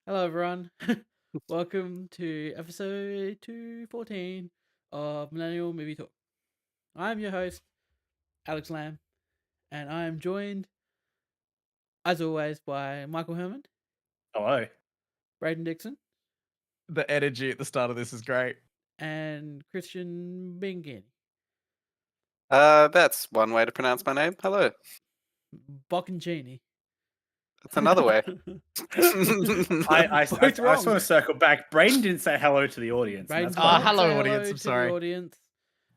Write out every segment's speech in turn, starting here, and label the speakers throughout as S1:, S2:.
S1: Hello, everyone. Welcome to episode 214 of Millennial Movie Talk. I'm your host, Alex Lamb, and I am joined, as always, by Michael Herman,
S2: Hello.
S1: Brayden Dixon,
S3: The energy at the start of this is great.
S1: and Christian Bingin.
S4: That's one way to pronounce my name. Hello.
S1: Bocconcini.
S4: That's another way.
S2: I
S1: Both
S2: just
S1: wrong.
S2: want to circle back. Brayden didn't say hello to the audience. and
S1: Brayden,
S2: that's why-
S3: hello,
S1: say
S3: audience, I'm
S1: to
S3: sorry.
S1: the audience.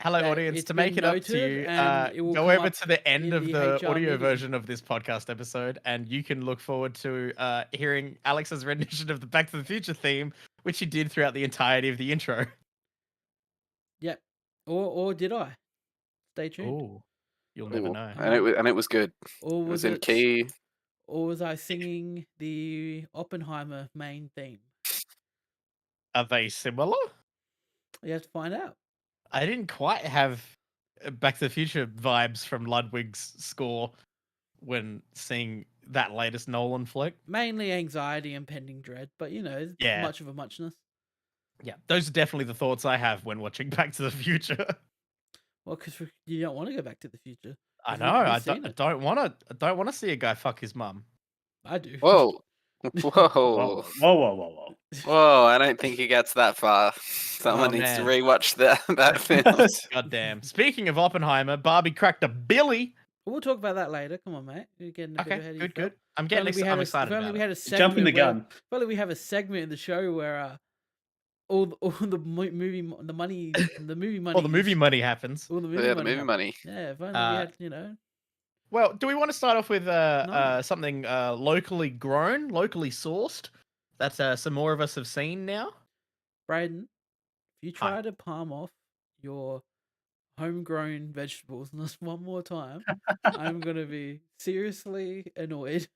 S3: Hello,
S1: That
S3: audience.
S1: it's
S3: To make
S1: been
S3: it up to
S1: noted
S3: you,
S1: and it will
S3: go
S1: come
S3: over
S1: up
S3: to the end
S1: in
S3: of
S1: the
S3: the
S1: HR
S3: audio
S1: meeting.
S3: version of this podcast episode, and you can look forward to hearing Alex's rendition of the Back to the Future theme, which he did throughout the entirety of the intro.
S1: Yep. Or did I? Stay tuned.
S3: Oh, you'll never
S4: Ooh,
S3: know.
S4: and it was good.
S1: Or
S4: It
S1: was
S4: was in key.
S1: Or was I singing the Oppenheimer main theme?
S3: Are they similar?
S1: You have to find out.
S3: I didn't quite have Back to the Future vibes from Ludwig's score when seeing that latest Nolan flick.
S1: Mainly anxiety and pending dread, but it's
S3: Yeah.
S1: much of a muchness.
S3: Yeah, those are definitely the thoughts I have when watching Back to the Future.
S1: Well, because you don't want to go back to the future.
S3: I
S1: 'Cause
S3: know.
S1: we've
S3: I
S1: seen
S3: don't,
S1: it.
S3: I don't want to see a guy fuck his mum.
S1: I do.
S4: Whoa.
S2: Whoa,
S4: Whoa.
S2: whoa, whoa, whoa, whoa.
S4: Whoa, I don't think he gets that far. Someone needs to
S3: man.
S4: rewatch that film.
S3: God damn. Speaking of Oppenheimer, Barbie cracked a billy.
S1: We'll talk about that later. Come on, mate. You're getting a bit
S3: Okay,
S1: ahead of
S3: good,
S1: yourself.
S3: good. I'm
S1: If
S3: getting
S1: only we had
S3: I'm
S1: a-
S3: excited
S1: if only
S3: about
S1: we
S3: it.
S1: had a segment
S2: Jumping the
S1: where-
S2: gun.
S1: If only we have a segment in the show where all the movie money, the movie money,
S3: All the movie money happens.
S1: all the movie
S4: Yeah, the
S1: money.
S4: movie money.
S1: Yeah, if only we had,
S3: Well, do we want to start off with
S1: No.
S3: something locally grown, locally sourced that some more of us have seen now?
S1: Brayden, if you
S3: Hi.
S1: try to palm off your homegrown vegetables just one more time, I'm gonna be seriously annoyed.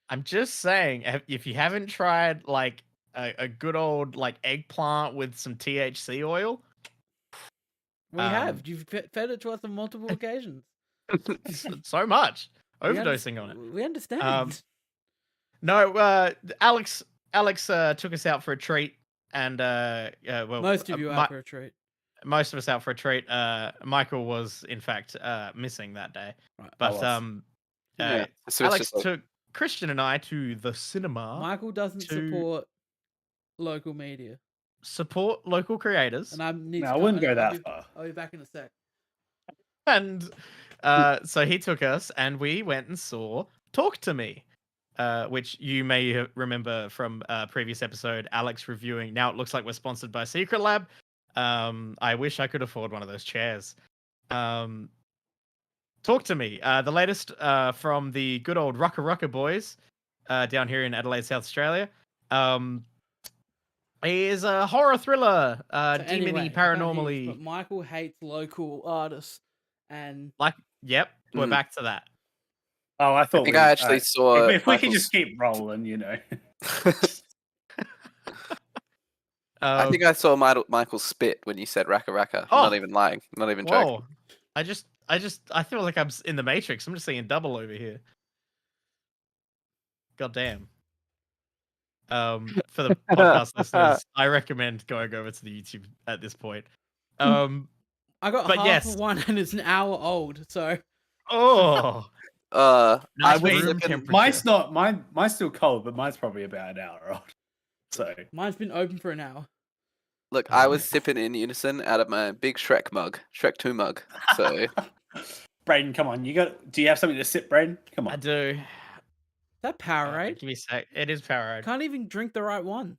S3: I'm just saying, if you haven't tried like a good old like eggplant with some THC oil,
S1: We have. You've fed it to us on multiple occasions.
S3: so much
S1: We
S3: overdosing on it.
S1: We understand.
S3: No, Alex took us out for a treat, and well,
S1: Most of you out for a treat.
S3: most of us out for a treat. Michael was in fact missing that day,
S1: Right.
S3: but
S2: was.
S4: Yeah, so it's
S3: Alex
S4: just like-
S3: took Christian and I to the cinema.
S1: Michael doesn't
S3: to-
S1: support local media,
S3: Support local creators,
S1: and I need.
S2: No,
S1: to
S2: I wouldn't go
S1: I'll
S2: that
S1: be-
S2: far.
S1: I'll be back in a sec.
S3: and so he took us, and we went and saw Talk to Me, which you may remember from a previous episode, Alex reviewing. Now it looks like we're sponsored by Secret Lab. I wish I could afford one of those chairs. Talk to Me, the latest from the good old Rucka Rucka boys down here in Adelaide, South Australia. Is a horror thriller,
S1: So
S3: demony,
S1: anyway, I can't hear you,
S3: paranormally.
S1: but Michael hates local artists, and
S3: Yep, we're
S4: Mm.
S3: back to that.
S2: Oh, I thought
S4: I think I actually saw.
S2: If we could
S4: Michael's-
S2: just keep rolling,
S4: I think I saw Michael spit when you said Raka Raka.
S3: Oh.
S4: Not even lying. Not even joking.
S3: Whoa. I feel like I'm in the Matrix. I'm just seeing double over here. God damn. For the podcast listeners, I recommend going over to the YouTube at this point.
S1: I got
S3: but
S1: half
S3: yes.
S1: of one, and it's an hour old. So
S3: Oh,
S4: I
S3: nice
S4: was
S3: room
S4: looking-
S3: temperature.
S2: mine's still cold, but mine's probably about an hour old. So
S1: mine's been open for an hour.
S4: Look, I was sipping in unison out of my big Shrek mug, Shrek 2 mug. So
S2: Brayden, come on, do you have something to sip, Brayden? Come
S3: I
S2: on.
S3: do.
S1: Is that Powerade?
S3: Give me a sec. It is Powerade.
S1: Can't even drink the right one.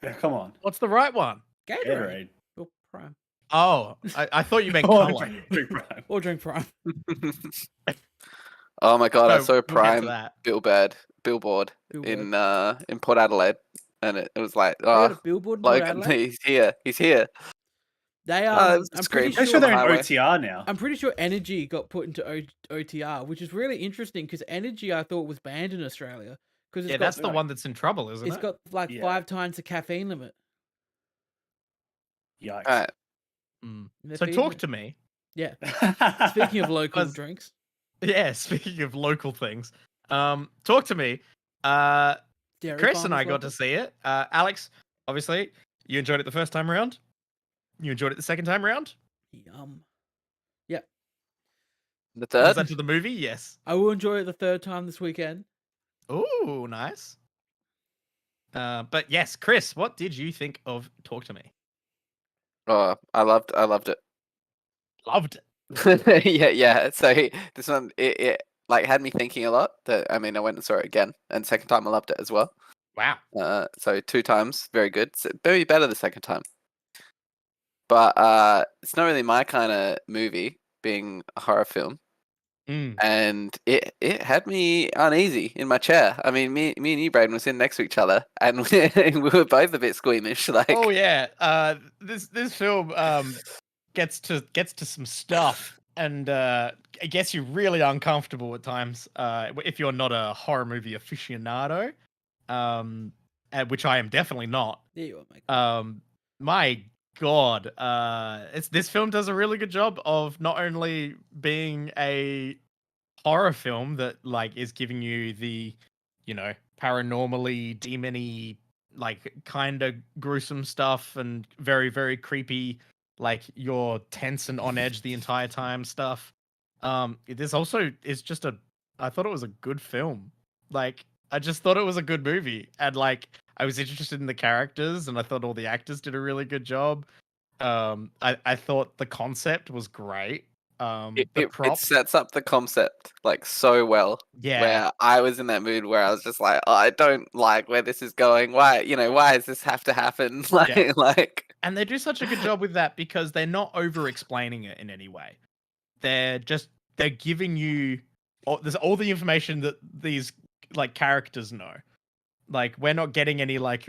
S2: Yeah, come on.
S3: What's the right one?
S1: Gatorade.
S2: Gatorade.
S1: Or Prime.
S3: Oh, I thought you meant
S2: Oh,
S3: color.
S2: drink Prime.
S1: Or drink Prime.
S4: oh my god, I
S3: So,
S4: saw
S3: we'll get to
S4: Prime
S3: that.
S4: billboard
S1: Billboard.
S4: in Port Adelaide, and it was like,
S1: They got a
S4: oh,
S1: billboard in Port
S4: Logan,
S1: Adelaide?
S4: he's here.
S1: They
S4: it was
S1: I'm
S4: scream.
S1: pretty
S2: I'm
S1: sure
S2: sure they're in
S4: Highway.
S2: OTR now.
S1: I'm pretty sure Energy got put into OTR, which is really interesting because Energy I thought was banned in Australia because
S3: Yeah, that's the one that's in trouble, isn't
S1: it's
S3: it?
S1: got like
S2: Yeah.
S1: 5 times the caffeine limit.
S2: Yikes.
S4: Alright,
S3: Mm.
S1: They're
S3: So
S1: feeding
S3: talk
S1: it-
S3: to me.
S1: Yeah. Speaking of local
S3: Because-
S1: drinks,
S3: Yeah, speaking of local things, talk to me.
S1: did Dairy
S3: Chris
S1: Farm
S3: and
S1: as
S3: I
S1: well.
S3: got to see it. Alex, obviously, you enjoyed it the first time around. You enjoyed it the second time around.
S1: Yeah,
S4: The
S3: Was
S4: third.
S3: that to the movie? Yes.
S1: I will enjoy it the third time this weekend.
S3: Ooh, nice. But yes, Chris, what did you think of Talk to Me?
S4: Oh, I loved it.
S3: Loved it.
S4: yeah. So this one, it like had me thinking a lot. I went and saw it again, and second time I loved it as well.
S3: Wow.
S4: So 2 times, very good. So maybe better the second time. But it's not really my kind of movie, being a horror film, and it had me uneasy in my chair. I mean, me and you, Brayden, were sitting next to each other, and we were both a bit squeamish. Like,
S3: Oh yeah. This film gets to some stuff and it gets you really uncomfortable at times. If you're not a horror movie aficionado, which I am definitely not.
S1: There you are, Mike.
S3: My God, this film does a really good job of not only being a horror film that like is giving you the, paranormally demony, like kind of gruesome stuff and very very creepy, like you're tense and on edge the entire time stuff. This also is just I thought it was a good film. Like I just thought it was a good movie, and like I was interested in the characters, and I thought all the actors did a really good job. I thought the concept was great. The
S4: it
S3: props,
S4: sets up the concept like so well.
S3: yeah,
S4: Where I was in that mood where I was just like, oh, I don't like where this is going. Why does this have to happen? Like,
S3: and they do such a good job with that because they're not over explaining it in any way. They're giving you there's all the information that these like characters know. Like we're not getting any like,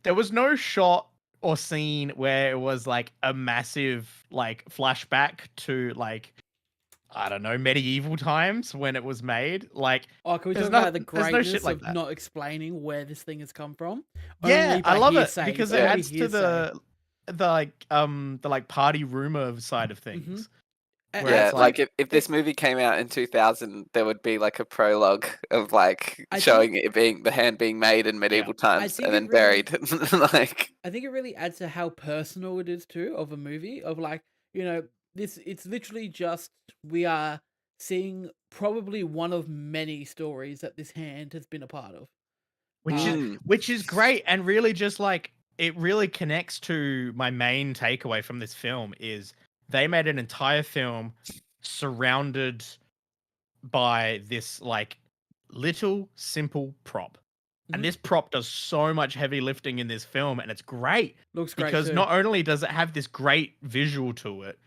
S3: there was no shot or scene where it was like a massive like flashback to like, I don't know, medieval times when it was made. Like,
S1: Oh, can we
S3: there's
S1: talk
S3: no-
S1: about the
S3: there's no
S1: greatness
S3: shit like
S1: of
S3: that.
S1: not explaining where this thing has come from?
S3: Yeah,
S1: Only
S3: I
S1: by
S3: love
S1: hearsay.
S3: it because
S1: It's
S3: it
S1: only
S3: adds to
S1: hearsay.
S3: the party rumor side of things. Where
S4: yeah,
S3: it's
S4: like if this movie came out in 2000, there would be like a prologue of like showing it being the hand being made in medieval times
S1: think
S4: and then
S1: it really-
S4: buried. Like,
S1: I think it really adds to how personal it is too of a movie of like, it's literally just we are seeing probably one of many stories that this hand has been a part of.
S3: which is great, and really just like it really connects to my main takeaway from this film is they made an entire film surrounded by this like little simple prop. And this prop does so much heavy lifting in this film, and it's great.
S1: Looks great
S3: because
S1: too.
S3: not only does it have this great visual to it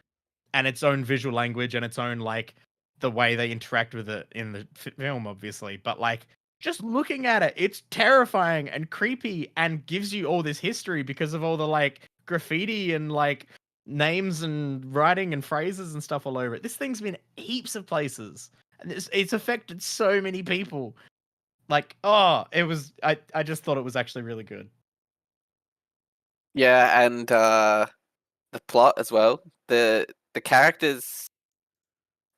S3: and its own visual language and its own like the way they interact with it in the film, obviously, but like just looking at it, it's terrifying and creepy and gives you all this history because of all the like graffiti and like names and writing and phrases and stuff all over it. This thing's been heaps of places, and it's affected so many people. Like, it was. I just thought it was actually really good.
S4: yeah, and the plot as well. The characters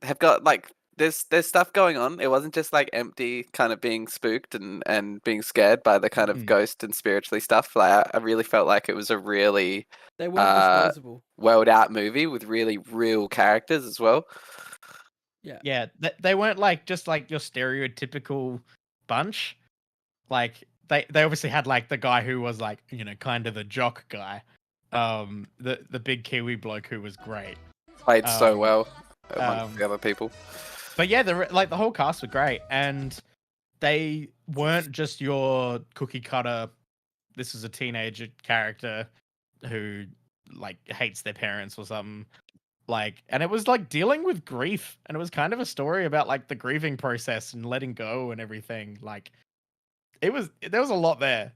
S4: have got like there's stuff going on. It wasn't just like empty kind of being spooked and being scared by the kind of ghost and spiritually stuff. Like I really felt like it was a really
S1: They weren't disposable.
S4: welled out movie with really real characters as well.
S3: Yeah. They weren't like just like your stereotypical bunch. Like they obviously had like the guy who was like, kind of the jock guy. The big Kiwi bloke who was great.
S4: Played so well amongst the other people.
S3: But yeah, the whole cast were great, and they weren't just your cookie cutter. This is a teenager character who like hates their parents or something. Like, and it was like dealing with grief, and it was kind of a story about like the grieving process and letting go and everything. Like, there was a lot there.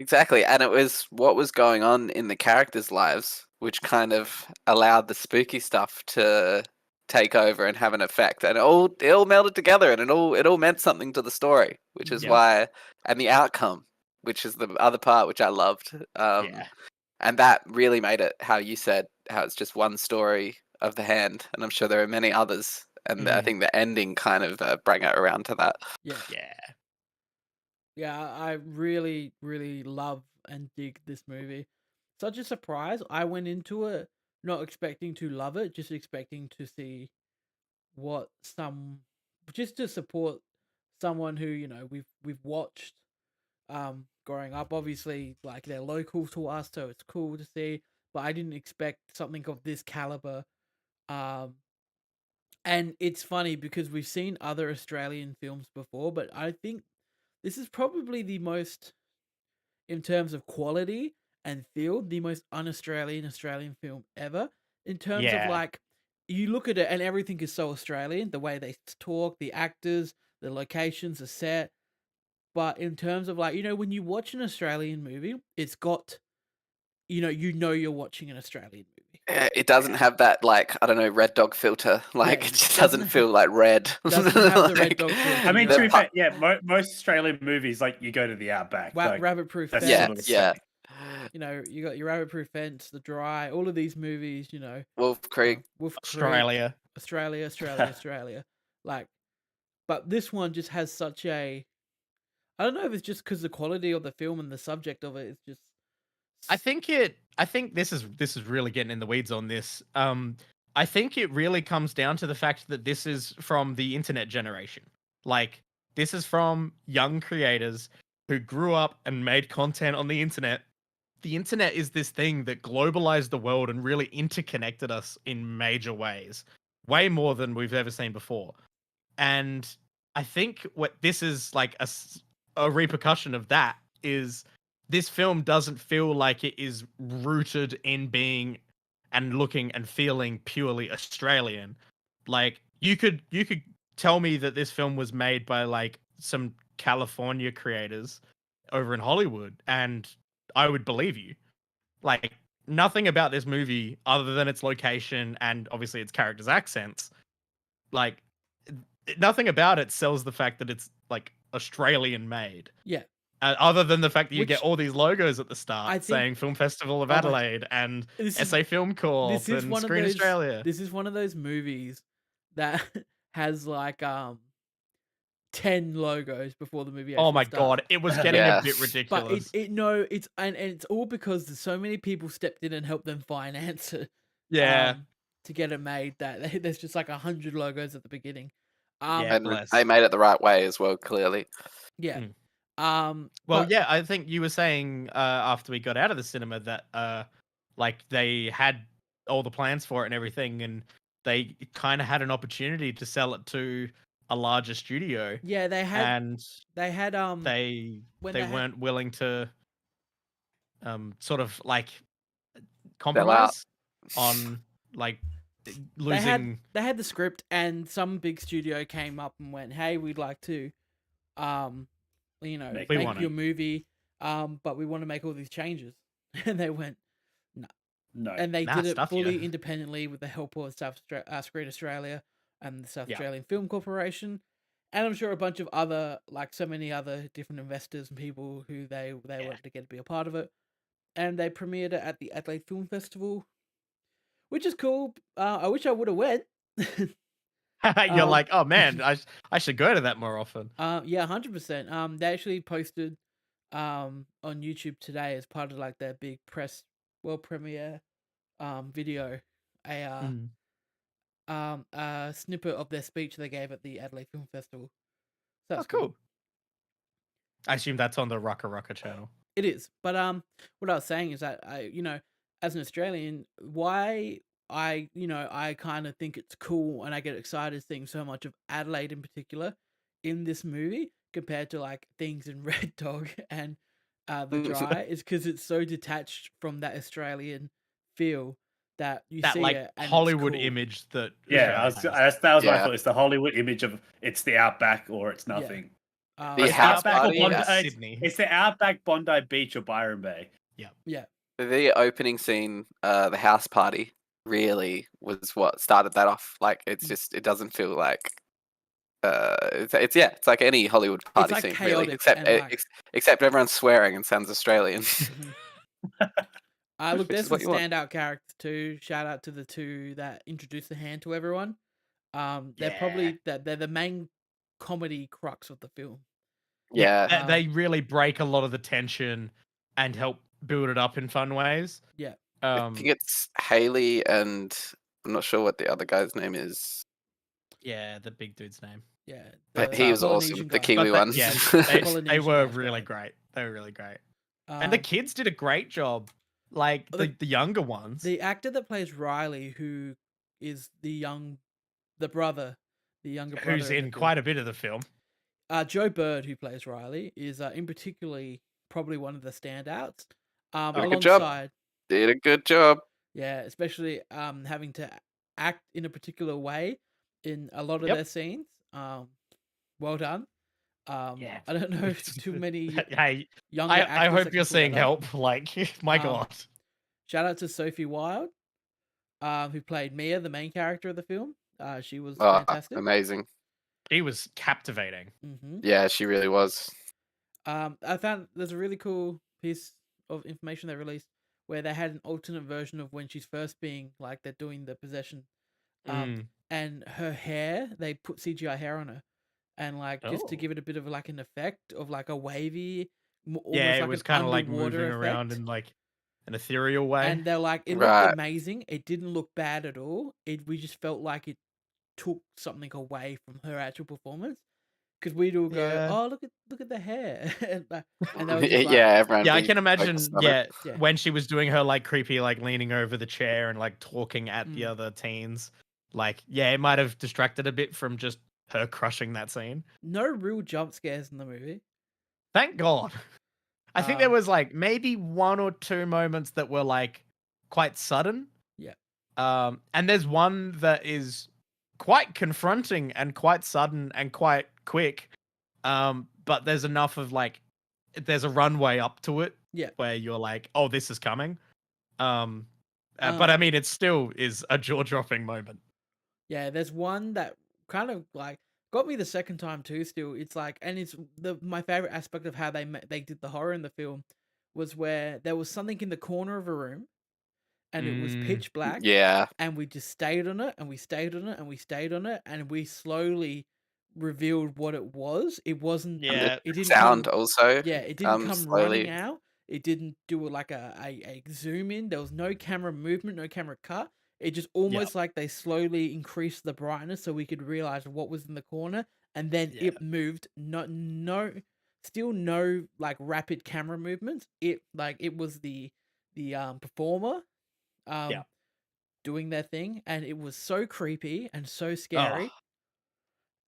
S4: Exactly, and it was what was going on in the characters' lives, which kind of allowed the spooky stuff to take over and have an effect, and it all melded together, and it all meant something to the story, which is why, and the outcome, which is the other part which I loved, and that really made it how you said, how it's just one story of the hand, and I'm sure there are many others, and I think the ending kind of bring it around to that.
S1: Yeah, Yeah, I really, really love and dig this movie. Such a surprise. I went into it not expecting to love it, just expecting to see what just to support someone who, we've watched growing up. Obviously, like they're local to us, so it's cool to see. But I didn't expect something of this caliber. Um and it's funny because we've seen other Australian films before, but I think this is probably the most, in terms of quality and feel, the most un-Australian Australian film ever. In terms of
S3: Yeah.
S1: like, you look at it and everything is so Australian, the way they talk, the actors, the locations, the set. But in terms of like, when you watch an Australian movie, it's got, you're watching an Australian movie.
S4: It doesn't have that, like, I don't know, red dog filter. Like,
S1: Yeah,
S4: it just
S1: doesn't
S4: doesn't feel like red.
S1: doesn't have the red
S4: Like,
S1: dog filter.
S2: I mean,
S1: you're
S2: to be
S1: right.
S2: fair, yeah, most Australian movies, like you go to the outback. Like,
S1: Rabbit Proof
S2: that's
S4: yeah,
S2: sort of
S1: Fence.
S2: the
S4: yeah.
S2: setting.
S1: You got your Rabbit Proof Fence, The Dry, all of these movies.
S4: Wolf Creek.
S1: Wolf Creek,
S3: Australia.
S1: Australia. Like, but this one just has such a. I don't know if it's just because the quality of the film and the subject of it is just.
S3: I think this is really getting in the weeds on this. I think it really comes down to the fact that this is from the internet generation. Like, this is from young creators who grew up and made content on the internet. The internet is this thing that globalized the world and really interconnected us in major ways, way more than we've ever seen before. And I think what this is like a repercussion of that is this film doesn't feel like it is rooted in being and looking and feeling purely Australian. Like, you could tell me that this film was made by like some California creators over in Hollywood and I would believe you. Like, nothing about this movie other than its location and obviously its characters' accents, like, nothing about it sells the fact that it's like Australian made.
S1: Yeah.
S3: Other than the fact that you get
S1: Which
S3: all these logos at the start
S1: I think-
S3: saying Film Festival of
S1: Oh my-
S3: Adelaide and
S1: This is
S3: SA Film Corp
S1: this is
S3: and
S1: one of
S3: Screen
S1: those.
S3: Australia.
S1: This is one of those movies that has like 10 logos before the movie.
S3: Oh my
S1: actually starts.
S3: god, it was getting
S4: Yeah.
S3: a bit
S1: But
S3: ridiculous.
S1: it's and it's all because there's so many people stepped in and helped them finance it.
S3: Yeah.
S1: To get it made, that there's just like 100 logos at the beginning.
S3: Yeah.
S4: And
S3: bless.
S4: they made it the right way as well, clearly.
S1: Yeah.
S3: Well,
S1: but-
S3: yeah, I think you were saying after we got out of the cinema that like they had all the plans for it and everything, and they kind of had an opportunity to sell it to a larger studio,
S1: Yeah, they had
S3: and
S1: they had
S3: they
S1: when
S3: they
S1: they had-
S3: weren't willing to sort of like
S4: out.
S3: compromise on like losing.
S1: they had the script, and some big studio came up and went, "Hey, we'd like to
S2: Make
S3: We
S1: make
S3: want
S1: your
S3: it.
S1: movie, but we want to make all these changes." And they went,
S2: No.
S1: and they
S3: Nah,
S1: did it
S3: stuff
S1: fully
S3: you.
S1: independently with the help of Screen Australia and the South
S3: Yeah.
S1: Australian Film Corporation, and I'm sure a bunch of other, like so many other different investors and people who they wanted to get to be a part of it, and they premiered it at the Adelaide Film Festival, which is cool. I wish I would have went.
S3: You're like, oh man, I should go to that more often.
S1: Yeah, 100%. They actually posted on YouTube today as part of like their big world premiere video a snippet of their speech they gave at the Adelaide Film Festival. So
S3: Oh,
S1: that's
S3: cool. I assume that's on the Rucka Rucka channel.
S1: It is. But what I was saying is that as an Australian, why I kind of think it's cool and I get excited seeing so much of Adelaide in particular in this movie compared to like things in Red Dog and The Dry is because it's so detached from that Australian feel that you
S3: That
S1: see
S3: like
S1: it and it's
S3: Hollywood
S1: cool.
S3: image that
S2: Yeah,
S3: Australia has.
S2: that was my
S4: Yeah.
S2: thought. It's the Hollywood image of it's the outback or it's
S1: Yeah.
S2: nothing.
S4: The
S3: It's
S4: house
S3: Outback or
S4: party,
S3: Bondi,
S4: yeah.
S3: Sydney.
S2: It's the outback, Bondi Beach, or Byron Bay.
S1: Yeah.
S4: The opening scene, the house party, really was what started that off. Like, it's just, it doesn't feel like it's like any Hollywood party
S1: like
S4: scene, really,
S1: chaotic
S4: except
S1: and, like-
S4: except everyone's swearing and sounds Australian.
S1: Look,
S4: Which
S1: there's
S4: is
S1: some
S4: what you want.
S1: standout characters too. Shout out to the two that introduced the hand to everyone. They're probably they're the main comedy crux of the film.
S4: Yeah.
S3: They really break a lot of the tension and help build it up in fun ways.
S1: Yeah.
S4: I think it's Haley and I'm not sure what the other guy's name is.
S3: Yeah, the big dude's name.
S1: Yeah.
S4: But
S1: the
S4: he was
S1: Polynesian
S4: awesome. The
S1: guy.
S4: Kiwi one.
S3: Yeah, they
S1: Polynesian
S3: were
S1: guy's
S3: really
S1: great.
S3: great. They were really great. And the kids did a great job. Like the younger ones.
S1: The actor that plays Riley, who is the brother, the younger brother,
S3: Who's in quite a bit of the film.
S1: Joe Bird, who plays Riley, is in particularly probably one of the standouts.
S4: Good job.
S1: Alongside,
S4: Did a good job.
S1: yeah, especially having to act in a particular way in a lot of
S3: Yep.
S1: their scenes. Well done.
S3: Yeah.
S1: I don't know if too many
S3: Hey,
S1: younger
S3: I
S1: actors
S3: hope
S1: that
S3: you're
S1: can pull
S3: seeing
S1: that off.
S3: help. Like, my God.
S1: Shout out to Sophie Wilde, who played Mia, the main character of the film. She was
S4: Oh,
S1: fantastic.
S4: amazing.
S3: He was captivating.
S4: Yeah, she really was.
S1: I found there's a really cool piece of information they released where they had an alternate version of when she's first being like they're doing the possession, and her hair, they put CGI hair on her, and like just to give it a bit of like an effect of like a wavy, almost
S3: it
S1: like
S3: was
S1: kind
S3: of like moving around in like an ethereal way.
S1: And they're like, it
S4: Right.
S1: looked amazing. It didn't look bad at all. We just felt like it took something away from her actual performance. Because we'd all go,
S3: Yeah.
S1: oh, look at the hair, and they were just like,
S4: Yeah, everyone.
S3: Yeah, I
S4: be
S3: can imagine.
S4: focused on
S3: Yeah,
S4: it.
S1: Yeah.
S3: when she was doing her like creepy, like leaning over the chair and like talking at the other teens, like it might have distracted a bit from just her crushing that scene.
S1: no real jump scares in the movie.
S3: Thank God. I think there was like maybe one or two moments that were like quite sudden.
S1: Yeah.
S3: And there's one that is quite confronting and quite sudden and quite quick. But there's enough of like there's a runway up to it.
S1: Yeah.
S3: Where you're like, oh, this is coming. But I mean, it still is a jaw-dropping moment.
S1: Yeah, there's one that kind of like got me the second time too. Still, it's like, and it's my favorite aspect of how they did the horror in the film was where there was something in the corner of a room, and it was pitch black.
S4: Yeah.
S1: And we just stayed on it, and we stayed on it, and we stayed on it, and we slowly revealed what it was. It wasn't.
S3: Yeah.
S1: It didn't
S4: Sound
S1: come,
S4: also.
S1: Yeah, it didn't come
S4: slowly.
S1: running out. It didn't do like a zoom in. There was no camera movement, no camera cut. It just almost like they slowly increased the brightness so we could realize what was in the corner, and then it moved. Still no like rapid camera movements. It was the performer doing their thing, and it was so creepy and so scary.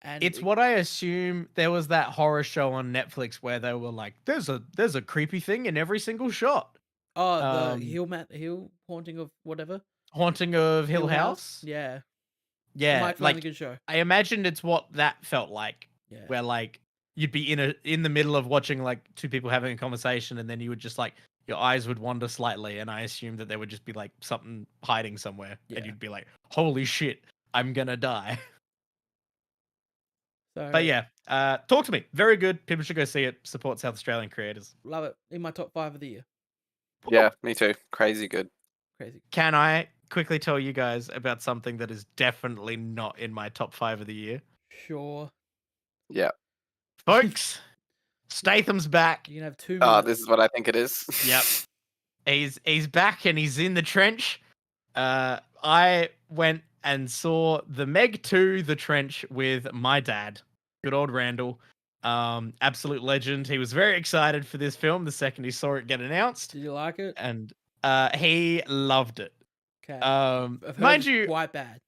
S1: And
S3: it's what I assume. There was that horror show on Netflix where they were like, there's a creepy thing in every single shot.
S1: the Hill haunting of whatever.
S3: Haunting of Hill House.
S1: Yeah.
S3: Yeah,
S1: Might find a good show.
S3: I imagined it's what that felt like.
S1: Yeah.
S3: Where like you'd be in the middle of watching like two people having a conversation, and then you would just like your eyes would wander slightly, and I assumed that there would just be like something hiding somewhere, and you'd be like, "Holy shit, I'm gonna die."
S1: So,
S3: But yeah, talk to me. Very good. People should go see it. Support South Australian creators.
S1: love it. In my top 5 of the year.
S4: Yeah, me too. Crazy good.
S1: Crazy.
S3: Can I quickly tell you guys about something that is definitely not in my top 5 of the year?
S1: Sure.
S4: Yeah.
S3: Folks, Statham's back.
S1: You can have 2
S4: Oh,
S1: minutes.
S4: this is what I think it is.
S3: Yep. He's back and he's in the trench. I went and saw the Meg 2, The Trench, with my dad. Good old Randall. Absolute legend. He was very excited for this film the second he saw it get announced.
S1: Did you like it?
S3: And he loved it.
S1: Okay.
S3: Mind you,
S1: quite bad.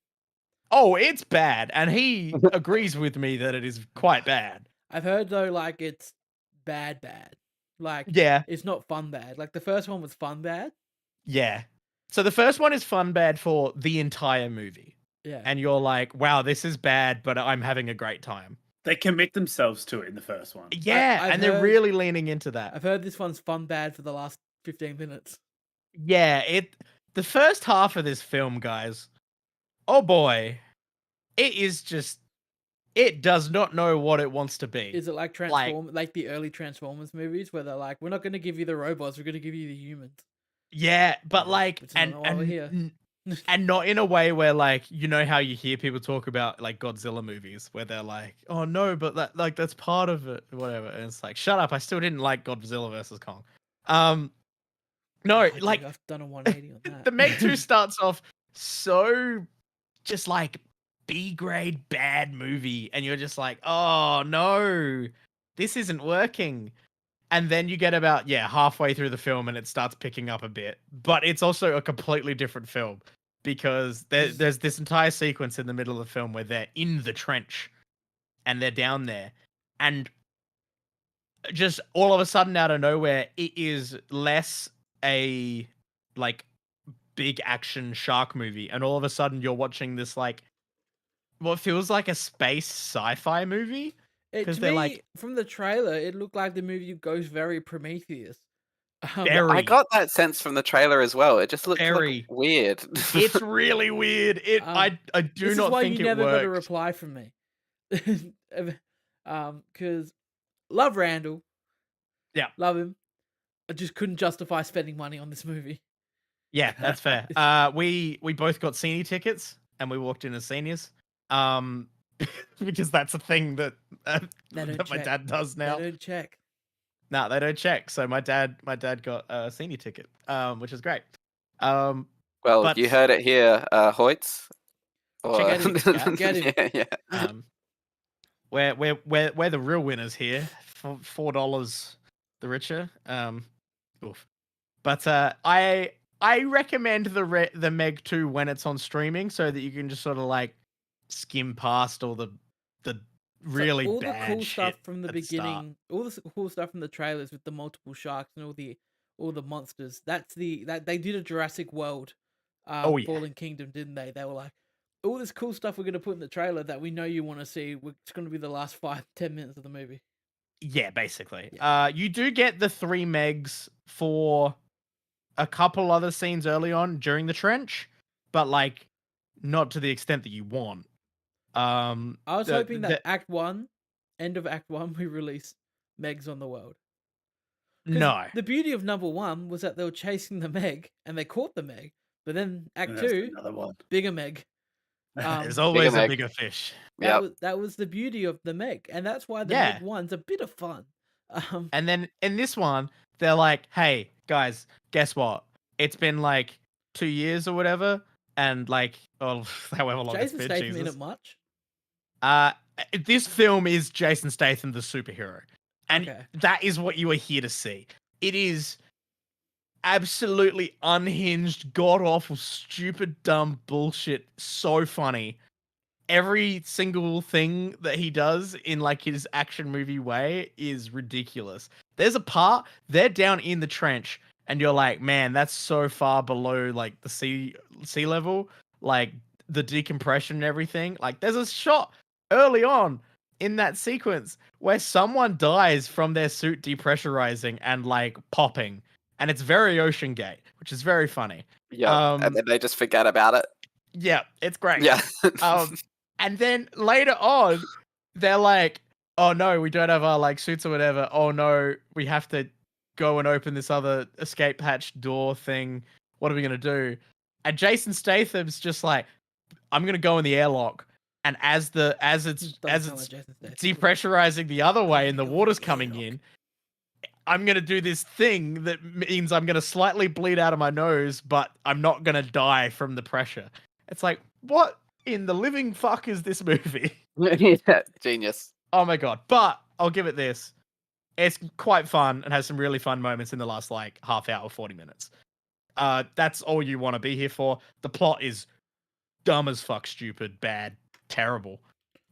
S3: oh, it's bad. And he agrees with me that it is quite bad.
S1: I've heard though, like it's bad. Like
S3: Yeah.
S1: it's not fun bad. Like the first one was fun bad.
S3: Yeah. So the first one is fun bad for the entire movie.
S1: Yeah.
S3: And you're like, wow, this is bad, but I'm having a great time.
S2: They commit themselves to it in the first one.
S3: Yeah,
S1: I've
S3: and they're
S1: heard-
S3: really leaning into that.
S1: I've heard this one's fun bad for the last 15 minutes.
S3: Yeah, the first half of this film, guys, oh boy, it does not know what it wants to be.
S1: Is it like like the early Transformers movies where they're like, we're not going to give you the robots, we're going to give you the humans.
S3: Yeah, but like,
S1: It's not why we're here.
S3: And not in a way where, like, you know how you hear people talk about like Godzilla movies where they're like, oh no, but that's part of it, whatever. And it's like, shut up, I still didn't like Godzilla versus Kong. No,
S1: Oh, dude,
S3: like
S1: I've done a 180 on that.
S3: the Meg 2 starts off so just like B grade bad movie, and you're just like, oh no, this isn't working. And then you get about halfway through the film and it starts picking up a bit. But it's also a completely different film because there's this entire sequence in the middle of the film where they're in the trench and they're down there, and just all of a sudden out of nowhere it is less a like big action shark movie, and all of a sudden you're watching this like what feels like a space sci-fi movie.
S1: To
S3: they're
S1: me,
S3: like
S1: from the trailer, it looked like the movie goes very Prometheus.
S3: very
S4: I got that sense from the trailer as well. It just looked
S3: very
S4: weird.
S3: it's really weird. I do
S1: this
S3: not
S1: is why
S3: think
S1: you
S3: it
S1: never got a
S3: worked.
S1: reply from me. Because love Randall.
S3: Yeah.
S1: Love him. I just couldn't justify spending money on this movie.
S3: Yeah, that's fair. We both got senior tickets and we walked in as seniors. Because that's a thing that that my dad does now.
S1: They don't check.
S3: No, they don't check. So my dad got a senior ticket, which is great.
S4: Well,
S3: but
S4: you heard it here, Hoyts.
S1: Check him. Get him.
S4: Yeah.
S3: We're the real winners here. $4 the richer. Oof. But I recommend the Meg 2 when it's on streaming so that you can just sort of like skim past all the really
S1: all
S3: bad
S1: the cool
S3: shit
S1: stuff from the
S3: at start.
S1: beginning, all the cool stuff from the trailers with the multiple sharks and all the monsters. That they did a Jurassic World, Fallen Kingdom, didn't they? They were like, all this cool stuff we're gonna put in the trailer that we know you want to see. It's gonna be the last 5-10 minutes of the movie.
S3: Yeah, basically.
S1: Yeah.
S3: You do get the 3 Megs for a couple other scenes early on during the trench, but like not to the extent that you want.
S1: I was hoping that end of Act 1, we release Megs on the world.
S3: No.
S1: The beauty of number 1 was that they were chasing the Meg and they caught the Meg, but then Act 2,
S2: another one.
S1: bigger Meg.
S3: There's always
S4: Meg.
S3: a bigger fish.
S1: That was the beauty of the Meg, and that's why the Meg 1's a bit of fun.
S3: And then in this one, they're like, "Hey guys, guess what? It's been like 2 years or whatever, and like, however long
S1: Jason
S3: it's been."
S1: Statham in it much?
S3: This film is Jason Statham the superhero, and
S1: Okay.
S3: that is what you are here to see. It is absolutely unhinged, god awful, stupid, dumb bullshit. So funny. Every single thing that he does in like his action movie way is ridiculous. There's a part they're down in the trench and you're like, man, that's so far below like the sea level, like the decompression and everything. Like there's a shot early on in that sequence where someone dies from their suit depressurizing and like popping, and it's very Ocean Gate, which is very funny.
S4: Yeah, and then they just forget about it.
S3: Yeah, it's great.
S4: Yeah.
S3: And then later on, they're like, "Oh no, we don't have our like suits or whatever. Oh no, we have to go and open this other escape hatch door thing. What are we gonna do?" And Jason Statham's just like, "I'm gonna go in the airlock." And as it's depressurizing the other way and the water's coming in, I'm gonna do this thing that means I'm gonna slightly bleed out of my nose, but I'm not gonna die from the pressure. It's like, what in the living fuck is this movie?
S4: Yeah, genius.
S3: Oh my god. But I'll give it this. It's quite fun and has some really fun moments in the last like half hour, 40 minutes. That's all you want to be here for. The plot is dumb as fuck, stupid, bad, terrible.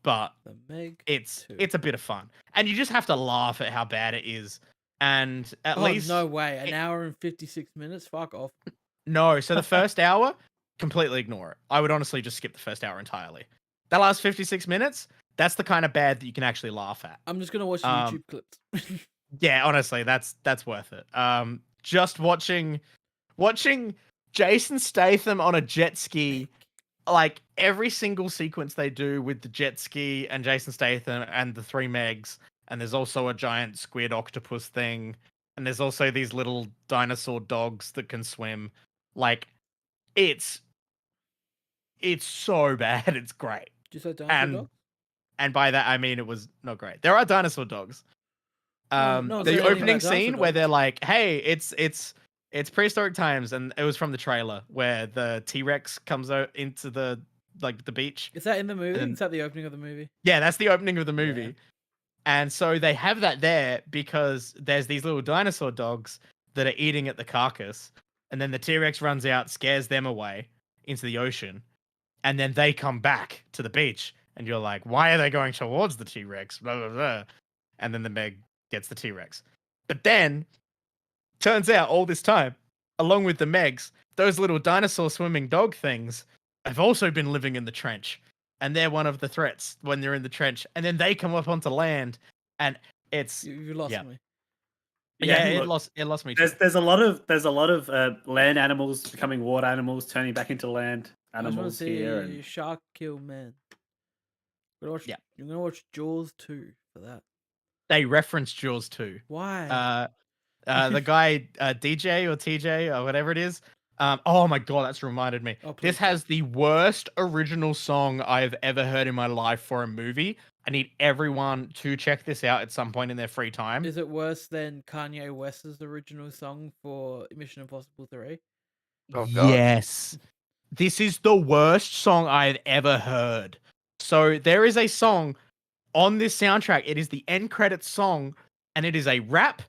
S3: But it's a bit of fun. And you just have to laugh at how bad it is. And at least
S1: no way. An hour and 56 minutes? Fuck off.
S3: No, so the first hour, completely ignore it. I would honestly just skip the first hour entirely. That last 56 minutes, that's the kind of bad that you can actually laugh at.
S1: I'm just gonna watch the YouTube clips.
S3: Yeah, honestly, that's worth it. Just watching Jason Statham on a jet ski, like every single sequence they do with the jet ski and Jason Statham and the 3 Megs, and there's also a giant squid octopus thing, and there's also these little dinosaur dogs that can swim. Like, it's It's so bad. It's great.
S1: Did you say dinosaur
S3: And
S1: dog?
S3: and by that I mean it was not great. There are dinosaur dogs.
S1: No one said
S3: The
S1: anything
S3: opening
S1: about dinosaur
S3: scene where
S1: dogs.
S3: they're like, "Hey, it's prehistoric times," and it was from the trailer where the T-Rex comes out into the beach.
S1: Is that in the movie?
S3: And-
S1: Is that the opening of the movie?
S3: Yeah, that's the opening of the movie.
S1: Yeah.
S3: And so they have that there because there's these little dinosaur dogs that are eating at the carcass, and then the T-Rex runs out, scares them away into the ocean, and then they come back to the beach, and you're like, why are they going towards the T-Rex? Blah, blah, blah. And then the Meg gets the T-Rex. But then, turns out all this time, along with the Megs, those little dinosaur swimming dog things have also been living in the trench. And they're one of the threats when they're in the trench. And then they come up onto land, and it's
S1: You lost
S3: yeah.
S1: me.
S3: yeah, it
S2: look,
S3: lost me too.
S2: there's a lot of land animals becoming water animals, turning back into land
S1: I just want to
S2: animals
S1: see
S2: here. And
S1: Shark Kill Man.
S3: Yeah.
S1: You're gonna watch Jaws 2 for that.
S3: They reference Jaws too.
S1: Why?
S3: The guy DJ or TJ or whatever it is. Oh my god, that's reminded me.
S1: Oh,
S3: This
S1: please
S3: has the worst original song I've ever heard in my life for a movie. I need everyone to check this out at some point in their free time.
S1: Is it worse than Kanye West's original song for Mission Impossible 3?
S4: Oh, God.
S3: Yes. This is the worst song I've ever heard. So there is a song on this soundtrack. It is the end credits song, and it is a rap,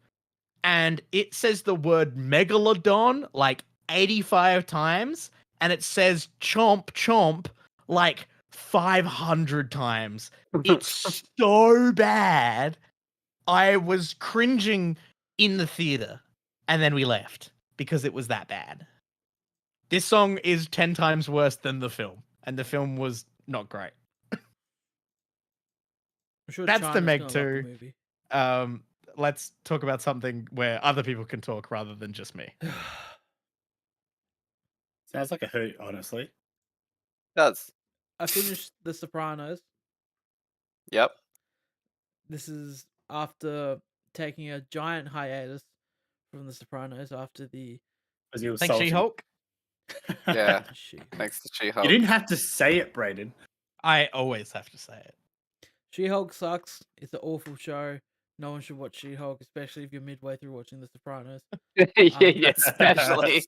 S3: and it says the word megalodon like 85 times, and it says chomp chomp like 500 times. It's so bad. I was cringing in the theater, and then we left because it was that bad. This song is 10 times worse than the film, and the film was not great.
S1: I'm sure
S3: That's the
S1: China's
S3: Meg
S1: gonna love the
S3: 2.
S1: movie.
S3: Let's talk about something where other people can talk rather than just me.
S2: sounds like a hoot, honestly.
S4: Does.
S1: I finished The Sopranos.
S4: Yep.
S1: This is after taking a giant hiatus from The Sopranos after the
S2: Because he was
S3: Thanks,
S2: salty.
S3: She-Hulk.
S4: Yeah.
S1: She-Hulk.
S4: Next to She-Hulk.
S2: You didn't have to say it, Brayden.
S3: I always have to say it.
S1: She-Hulk sucks. It's an awful show. No one should watch She-Hulk, especially if you're midway through watching The Sopranos.
S4: yeah, especially.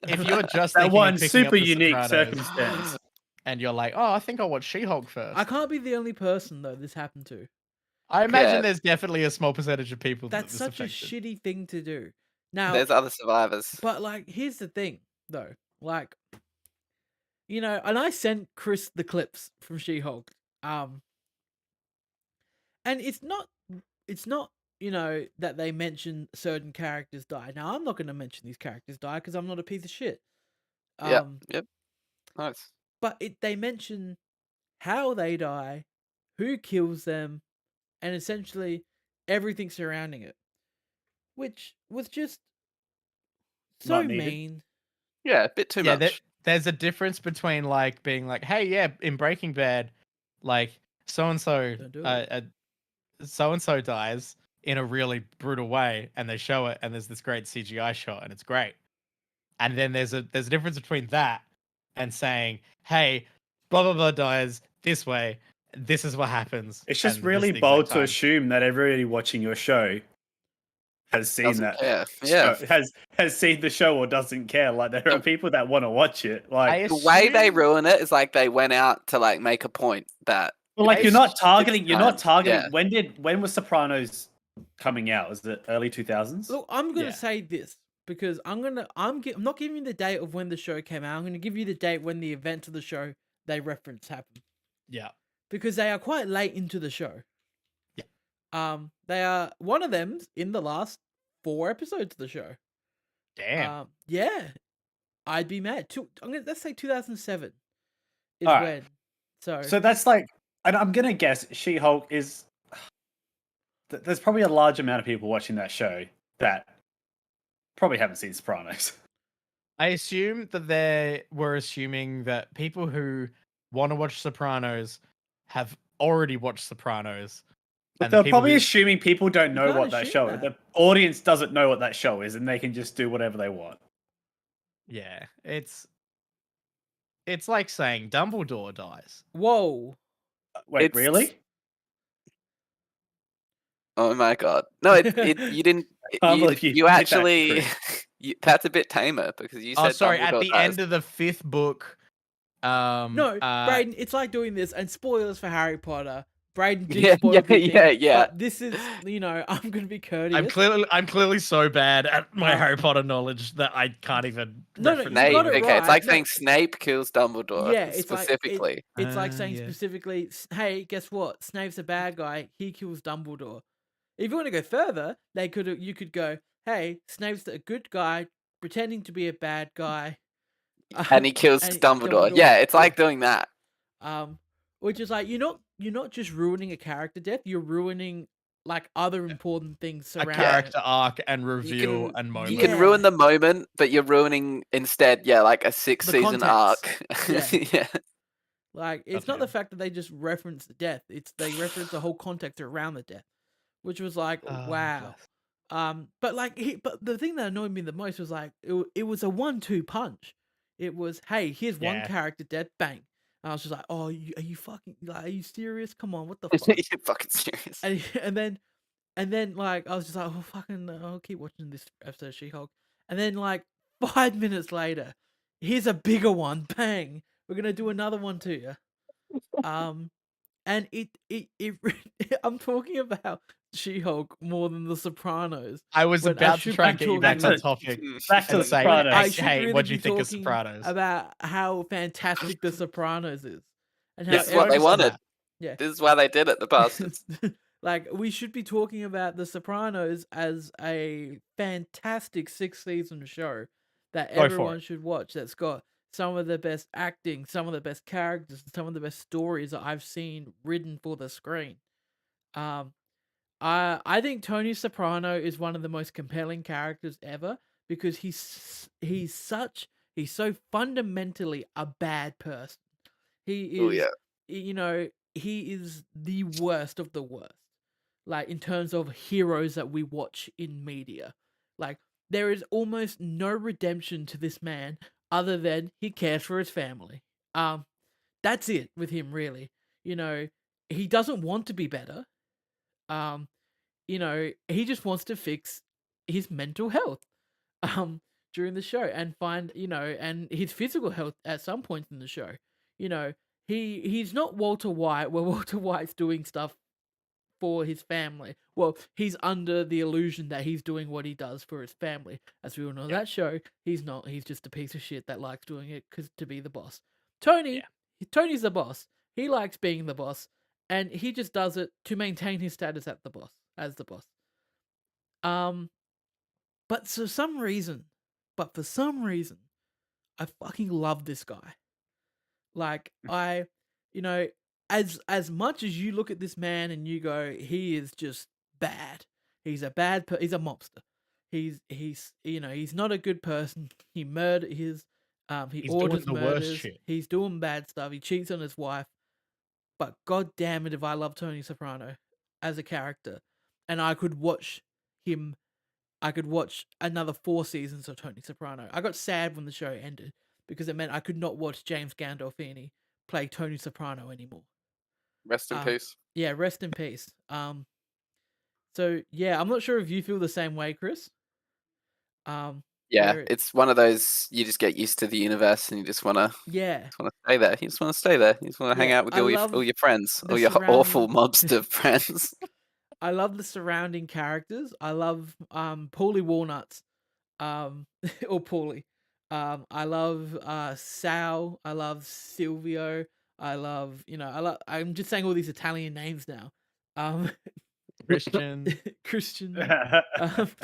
S3: If you're just
S2: That
S3: thinking of
S2: one
S3: picking
S2: super
S3: up The
S2: unique
S3: Sopranos
S2: circumstance.
S3: and you're like, oh, I think I'll watch She-Hulk first.
S1: I can't be the only person though this happened to.
S3: I imagine
S4: Yeah.
S3: there's definitely a small percentage of people
S1: That's
S3: that
S1: such a
S3: this affected.
S1: shitty thing to do. Now,
S4: There's other survivors.
S1: but like, here's the thing though. Like, you know, and I sent Chris the clips from She-Hulk. And it's not, you know, that they mention certain characters die. Now, I'm not going to mention these characters die because I'm not a piece of shit.
S4: Yep. Nice.
S1: But they mention how they die, who kills them, and essentially everything surrounding it, which was just so
S2: Not needed.
S1: mean.
S4: Yeah, a bit too much.
S3: There's a difference between like being like, hey, yeah, in Breaking Bad, like so and so dies in a really brutal way, and they show it, and there's this great CGI shot, and it's great. And then there's a difference between that and saying, hey, blah blah blah dies this way, this is what happens.
S2: It's just
S3: and this
S2: really
S3: is the
S2: bold
S3: exact
S2: to
S3: time.
S2: assume that everybody watching your show has seen
S4: Doesn't
S2: that.
S4: care. Yeah.
S2: Has seen the show or doesn't care. Like there are people that want to watch it. Like
S4: The way they
S3: assume-
S4: ruin it is like they went out to like make a point that
S2: Well, like
S3: I
S2: you're not
S4: it's
S2: targeting. You're not
S4: time,
S2: targeting.
S4: yeah.
S2: When was Sopranos coming out? Was it early 2000s?
S1: Look, I'm gonna
S3: Yeah.
S1: say this because I'm not giving you the date of when the show came out. I'm gonna give you the date when the event of the show they reference happened
S3: Yeah.
S1: because they are quite late into the show.
S3: Yeah.
S1: They are one of them's in the last 4 episodes of the show.
S3: Damn.
S1: Yeah, I'd be mad. Let's say 2007 is
S2: Alright.
S1: when.
S2: So that's like, and I'm gonna guess She-Hulk is. There's probably a large amount of people watching that show that probably haven't seen Sopranos.
S3: I assume that they were assuming that people who want to watch Sopranos have already watched Sopranos.
S2: But
S3: and
S2: they're
S3: people
S2: probably
S3: who-
S2: assuming people don't know
S1: can't
S2: what that
S1: assume
S2: show
S1: that.
S2: is. The audience doesn't know what that show is, and they can just do whatever they want.
S3: Yeah, it's It's like saying Dumbledore dies.
S1: Whoa.
S2: Wait,
S4: It's-
S2: really?
S4: Oh my god! No, you didn't.
S2: Can't believe you
S4: You
S2: did that,
S4: actually.
S2: Chris.
S4: That's a bit tamer because you said
S3: Oh, sorry. At
S4: Dumbledore
S3: the
S4: dies.
S3: end of the 5th book,
S1: No, Brayden, it's like doing this, and spoilers for Harry Potter. Brayden did
S4: Yeah,
S1: spoil
S4: yeah,
S1: good things,
S4: yeah.
S1: but this is, I'm gonna be courteous.
S3: I'm clearly so bad at my
S1: Um,
S3: Harry Potter knowledge that I can't even.
S1: No,
S3: reference
S1: you got
S3: the
S1: it
S3: book.
S4: Okay, it's like
S1: right, no.
S4: saying Snape kills Dumbledore.
S1: Yeah, it's
S4: specifically.
S1: it's like saying
S3: Yeah.
S1: specifically, hey, guess what? Snape's a bad guy. He kills Dumbledore. If you want to go further, you could go, hey, Snape's a good guy pretending to be a bad guy,
S4: And he kills
S1: and
S4: Dumbledore. Yeah, it's like doing that.
S1: Which is like you're not just ruining a character death, you're ruining like other important things
S3: A
S1: surrounding
S3: character arc and reveal
S4: can-
S3: and moment.
S4: You can ruin the moment, but you're ruining instead, like a 6-season arc.
S1: context. Yeah.
S4: Yeah.
S1: Like it's
S3: Okay.
S1: not the fact that they just reference the death; it's they reference the whole context around the death, which was like wow.
S3: bless.
S1: But like, but the thing that annoyed me the most was like it was a 1-2 punch. It was, hey, here's one
S3: Yeah.
S1: character death, bang. And I was just like, oh, are you fucking like, are you serious? Come on, what the fuck?
S4: You're fucking serious.
S1: And then like I was just like, oh fucking, I'll keep watching this episode of She-Hulk. And then like 5 minutes later, here's a bigger one, bang. We're gonna do another one to you. And it I'm talking about She-Hulk more than The Sopranos.
S3: I was
S1: when I
S3: about to
S1: should
S3: try
S1: be
S3: and get you
S1: talking
S3: back on
S2: about-
S3: topic.
S2: Back to
S3: and
S2: the
S3: say,
S2: Sopranos.
S1: I should
S3: hey,
S1: really
S3: what do you
S1: be
S3: think of
S1: talking
S3: Sopranos?
S1: about how fantastic The Sopranos is, and how
S4: This is what they
S1: every-
S4: wanted.
S1: Yeah.
S4: This is why they did it, the bastards.
S1: Like we should be talking about The Sopranos as a fantastic 6-season show that
S3: Go for
S1: everyone should watch. That's got some of the best acting, some of the best characters, some of the best stories that I've seen written for the screen. I think Tony Soprano is one of the most compelling characters ever because he's so fundamentally a bad person. He is,
S4: Oh, yeah.
S1: he is the worst of the worst. Like in terms of heroes that we watch in media, like there is almost no redemption to this man other than he cares for his family. That's it with him, really. He doesn't want to be better. He just wants to fix his mental health during the show and find, and his physical health at some points in the show. He's not Walter White, where Walter White's doing stuff for his family. Well, he's under the illusion that he's doing what he does for his family. As we all know, that show, he's not. He's just a piece of shit that likes doing it to be the boss. Tony's the boss. He likes being the boss, and he just does it to maintain his status as the boss. But for some reason, I fucking love this guy. Like as much as you look at this man and you go, he is just bad. He's a he's a mobster. He's not a good person. He murdered he
S3: He's
S1: orders
S3: doing the worst
S1: murders.
S3: shit.
S1: He's doing bad stuff. He cheats on his wife. But god damn it if I love Tony Soprano as a character. And I could watch him. I could watch another 4 seasons of Tony Soprano. I got sad when the show ended because it meant I could not watch James Gandolfini play Tony Soprano anymore.
S4: Rest in peace.
S1: Yeah, rest in peace. So yeah, I'm not sure if you feel the same way, Chris.
S4: Yeah,
S1: where
S4: it's one of those you just get used to the universe and you just wanna
S1: yeah,
S4: stay there. You just wanna stay there. You just wanna hang
S1: Yeah,
S4: out with
S1: I
S4: all
S1: love
S4: your friends,
S1: the
S4: all your awful
S1: surrounding-
S4: mobster friends.
S1: I love the surrounding characters. I love Paulie Walnuts, or Paulie. I love Sal. I love Silvio. I love I'm just saying all these Italian names now.
S3: Christian.
S1: Christian.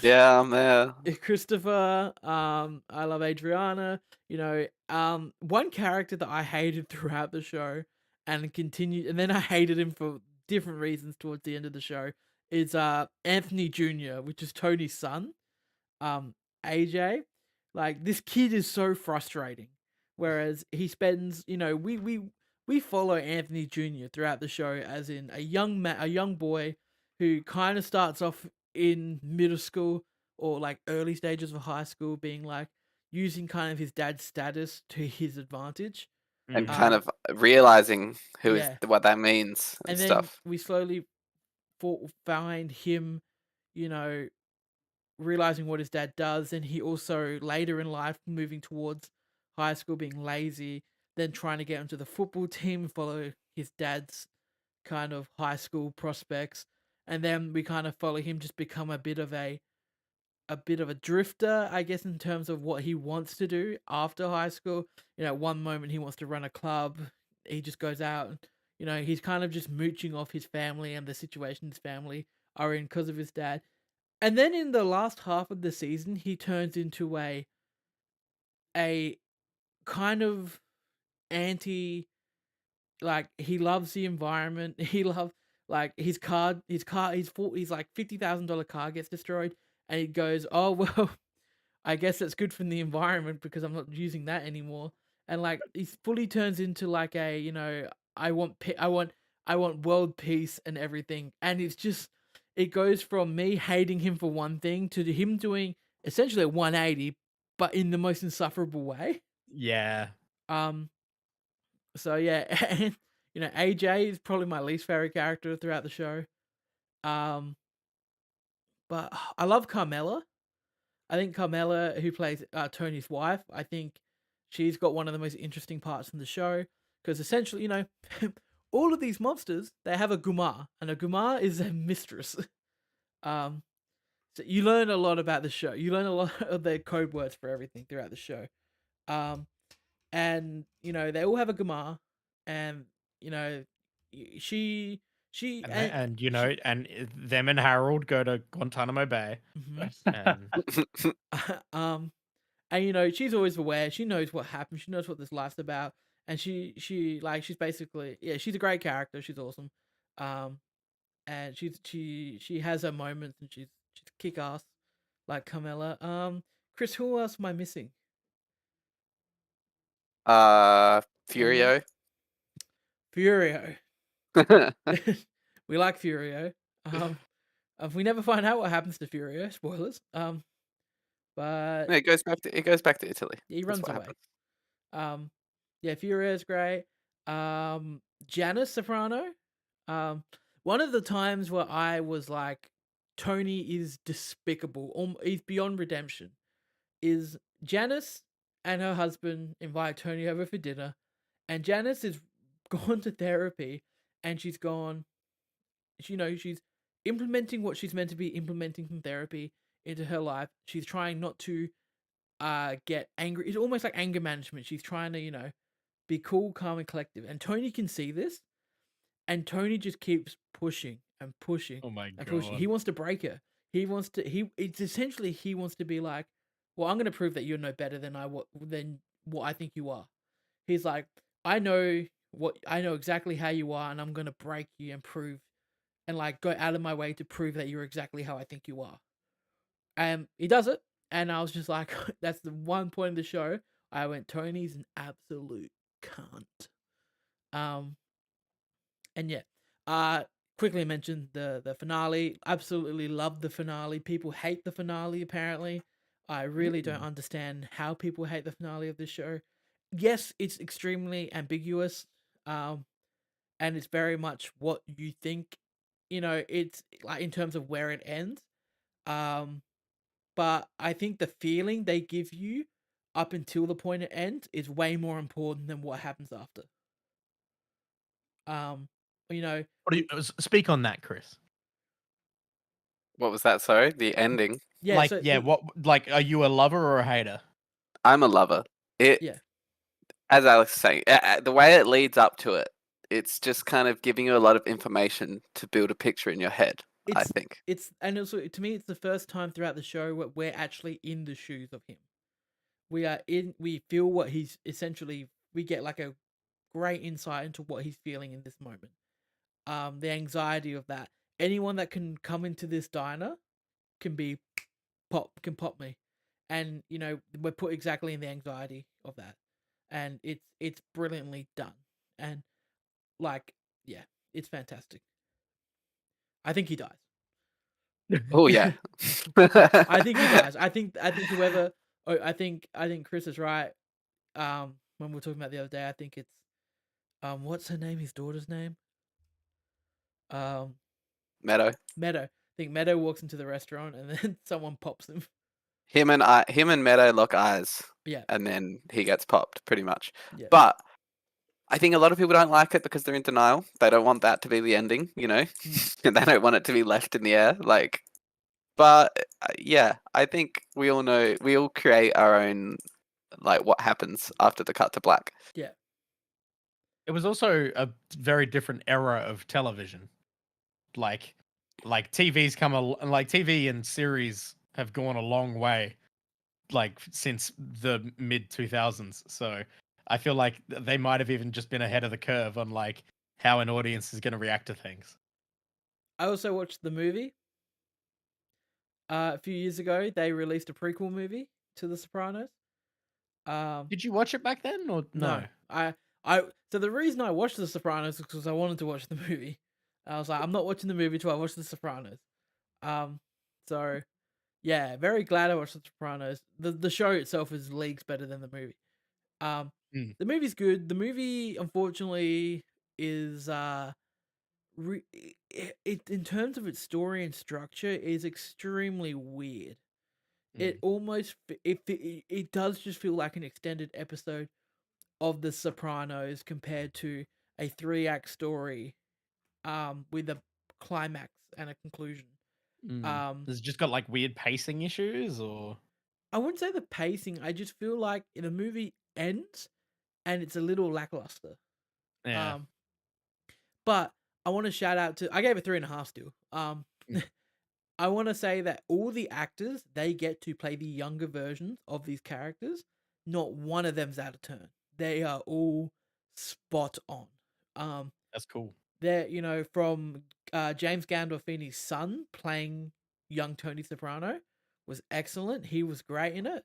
S4: Yeah, I'm there.
S1: Christopher. I love Adriana. One character that I hated throughout the show and continued, and then I hated him for different reasons towards the end of the show is Anthony Jr., which is Tony's son. AJ. Like this kid is so frustrating. Whereas he spends, we follow Anthony Jr. throughout the show as in a young boy who kind of starts off in middle school or like early stages of high school being like using kind of his dad's status to his advantage.
S4: and
S3: Mhm.
S4: kind of realizing
S1: yeah.
S4: what that means and
S1: And then
S4: stuff.
S1: we slowly find him, realizing what his dad does, and he also later in life moving towards high school being lazy, then trying to get into the football team, follow his dad's kind of high school prospects, and then we kind of follow him just become a bit of a drifter, I guess, in terms of what he wants to do after high school. One moment he wants to run a club, he just goes out and he's kind of just mooching off his family and the situation his family are in because of his dad. And then in the last half of the season, he turns into a kind of anti, like, he loves the environment. He loves, like, he's like $50,000 car gets destroyed, and he goes, "Oh well, I guess that's good for the environment because I'm not using that anymore." And like he fully turns into like a, I want world peace and everything. And it goes from me hating him for one thing to him doing essentially a 180, but in the most insufferable way.
S3: Yeah.
S1: Um so yeah, and AJ is probably my least favorite character throughout the show. Um but I love Carmella. I think Carmella, who plays Tony's wife, I think she's got one of the most interesting parts in the show because essentially, all of these monsters they have a Gumar, and a Gumar is a mistress. um, so you learn a lot about the show. You learn a lot of their code words for everything throughout the show. Um, and they all have a Gumar, and you know, she she
S3: And
S1: she,
S3: them and Harold go to Guantanamo Bay.
S1: mhm.
S3: And
S1: um and she's always aware, she knows what happened, she knows what this life's about, and she's basically, yeah, she's a great character, she's awesome. um and she has her moments, and she's kick-ass like Carmella. Chris, who else am I missing? Anyone?
S4: Furio.
S1: Furio. We like Furio. um we never find out what happens to Furio, spoilers. But
S4: it goes back to Italy.
S1: he
S4: That's
S1: runs
S4: what
S1: away.
S4: happens.
S1: Yeah, Furio's great. Janice Soprano. One of the times where I was like, Tony is despicable. He's beyond redemption. Is Janice and her husband invite Tony over for dinner, and Janice is gone to therapy, and she's gone. She's implementing what she's meant to be implementing from therapy into her life. She's trying not to get angry. It's almost like anger management. She's trying to, be cool, calm, and collective. And Tony can see this, and Tony just keeps pushing and pushing
S3: oh my
S1: and pushing.
S3: god.
S1: He wants to break her. He wants to. It's essentially he wants to be like, well, I'm going to prove that you're no better than what I think you are. He's like, I know exactly how you are, and I'm going to break you and prove, and like go out of my way to prove that you're exactly how I think you are. And he does it, and I was just like, that's the one point of the show I went, Tony's an absolute cunt. And yeah, quickly mention the finale. Absolutely love the finale. People hate the finale apparently. I really don't understand how people hate the finale of this show. Yes, it's extremely ambiguous, and it's very much what you think. It's like in terms of where it ends. But I think the feeling they give you up until the point it ends is way more important than what happens after. Um, you know,
S3: What do you speak on that, Chris?
S4: What was that? Sorry, the ending.
S1: yeah.
S3: Like,
S1: So
S3: yeah, what, like, are you a lover or a hater?
S4: I'm a lover.
S1: Yeah.
S4: As Alex is saying, the way it leads up to it, it's just kind of giving you a lot of information to build a picture in your head. I think.
S1: And also to me, it's the first time throughout the show where we're actually in the shoes of him. We feel what he's essentially. We get like a great insight into what he's feeling in this moment. The anxiety of that. Anyone that can come into this diner can pop me, and we're put exactly in the anxiety of that, and it's brilliantly done, and like, yeah, it's fantastic. I think he dies.
S4: Oh yeah.
S1: I think he dies. I think whoever. Oh, I think Chris is right. when we were talking about the other day. I think it's what's her name? His daughter's name.
S4: Meadow.
S1: Meadow. I think Meadow walks into the restaurant and then someone pops him.
S4: Him and Meadow lock eyes,
S1: Yeah,
S4: and then he gets popped, pretty much.
S1: yeah.
S4: But I think a lot of people don't like it because they're in denial. They don't want that to be the ending, you know, and they don't want it to be left in the air. Like, but yeah, I think we all know, we all create our own, like, what happens after the cut to black.
S1: Yeah.
S3: It was also a very different era of television. Like TV's like TV and series have gone a long way, like since the mid 2000s. So I feel like they might have even just been ahead of the curve on like how an audience is going to react to things.
S1: I also watched the movie. A few years ago, they released a prequel movie to The Sopranos.
S3: Did you watch it back then or no?
S1: So the reason I watched The Sopranos is because I wanted to watch the movie. I was like, I'm not watching the movie till I watch The Sopranos. So yeah, very glad I watched The Sopranos. The show itself is leagues better than the movie. The movie's good. The movie, unfortunately, is it in terms of its story and structure is extremely weird. It almost it does just feel like an extended episode of The Sopranos compared to a 3-act story with a climax and a conclusion.
S3: Has it just got like weird pacing issues or?
S1: I wouldn't say the pacing. I just feel like the movie ends and it's a little lackluster.
S3: Yeah.
S1: But I want to shout out to. I gave it 3.5 still. I want to say that all the actors, they get to play the younger versions of these characters. Not one of them's out of turn. They are all spot on.
S3: That's cool.
S1: They're from James Gandolfini's son playing young Tony Soprano was excellent. He was great in it.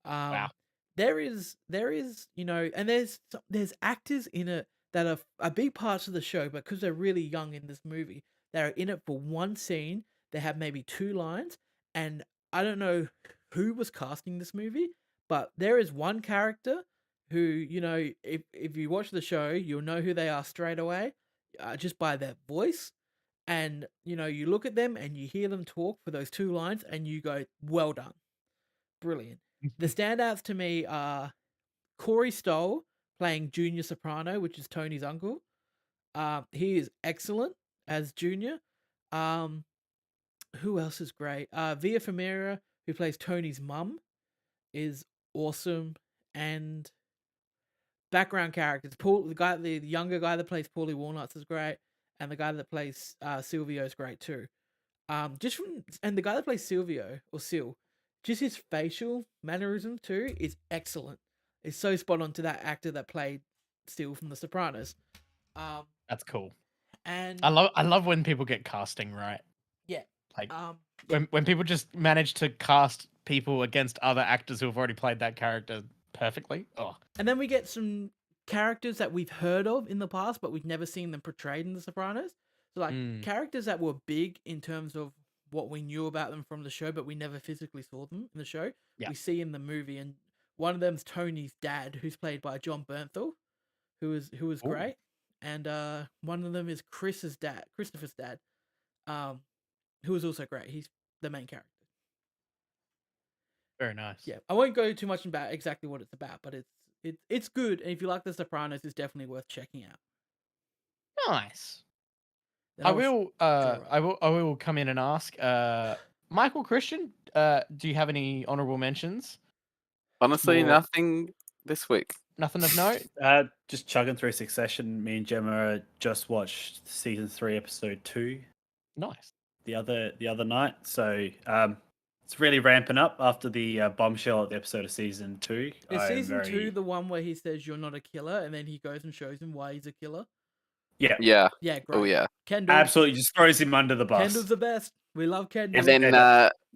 S3: Wow.
S1: There is and there's actors in it that are big parts of the show, but because they're really young in this movie, they're in it for one scene. They have maybe 2 lines, and I don't know who was casting this movie, but there is one character who, if you watch the show, you'll know who they are straight away, just by their voice. And, you look at them and you hear them talk for those 2 lines and you go, well done. Brilliant. The standouts to me are Corey Stoll playing Junior Soprano, which is Tony's uncle. He is excellent as Junior. Who else is great? Via Famira, who plays Tony's mum, is awesome. And background characters, the younger guy that plays Paulie Walnuts is great, and the guy that plays Silvio is great too. And the guy that plays Silvio or Sil, just his facial mannerism too is excellent. It's so spot on to that actor that played Sil from The Sopranos.
S3: That's cool.
S1: And
S3: I love when people get casting right.
S1: Yeah.
S3: Like when people just manage to cast people against other actors who have already played that character perfectly. Oh.
S1: And then we get some characters that we've heard of in the past, but we've never seen them portrayed in The Sopranos. So like characters that were big in terms of what we knew about them from the show, but we never physically saw them in the show.
S3: Yeah.
S1: We see in the movie, and one of them's Tony's dad, who's played by John Bernthal, who is great. And one of them is Christopher's dad, who is also great. He's the main character.
S3: Very nice.
S1: Yeah, I won't go too much about exactly what it's about, but it's good. And if you like The Sopranos, it's definitely worth checking out.
S3: Nice.
S1: Then
S3: I will come in and ask, Michael Christian, do you have any honorable mentions?
S4: Honestly,
S3: Or-
S4: nothing this week.
S3: Nothing of note?
S2: Just chugging through Succession. Me and Gemma just watched season 3, episode 2
S3: Nice.
S2: the other night. So it's really ramping up after the bombshell at the episode of season 2.
S1: Is season 2 the one where he says you're not a killer, and then he goes and shows him why he's a killer?
S2: Yeah.
S4: Yeah.
S1: Yeah, great.
S4: Oh yeah.
S1: Kendall.
S2: Absolutely, just throws him under the bus.
S1: Kendall's the best. We love Kendall.
S4: And then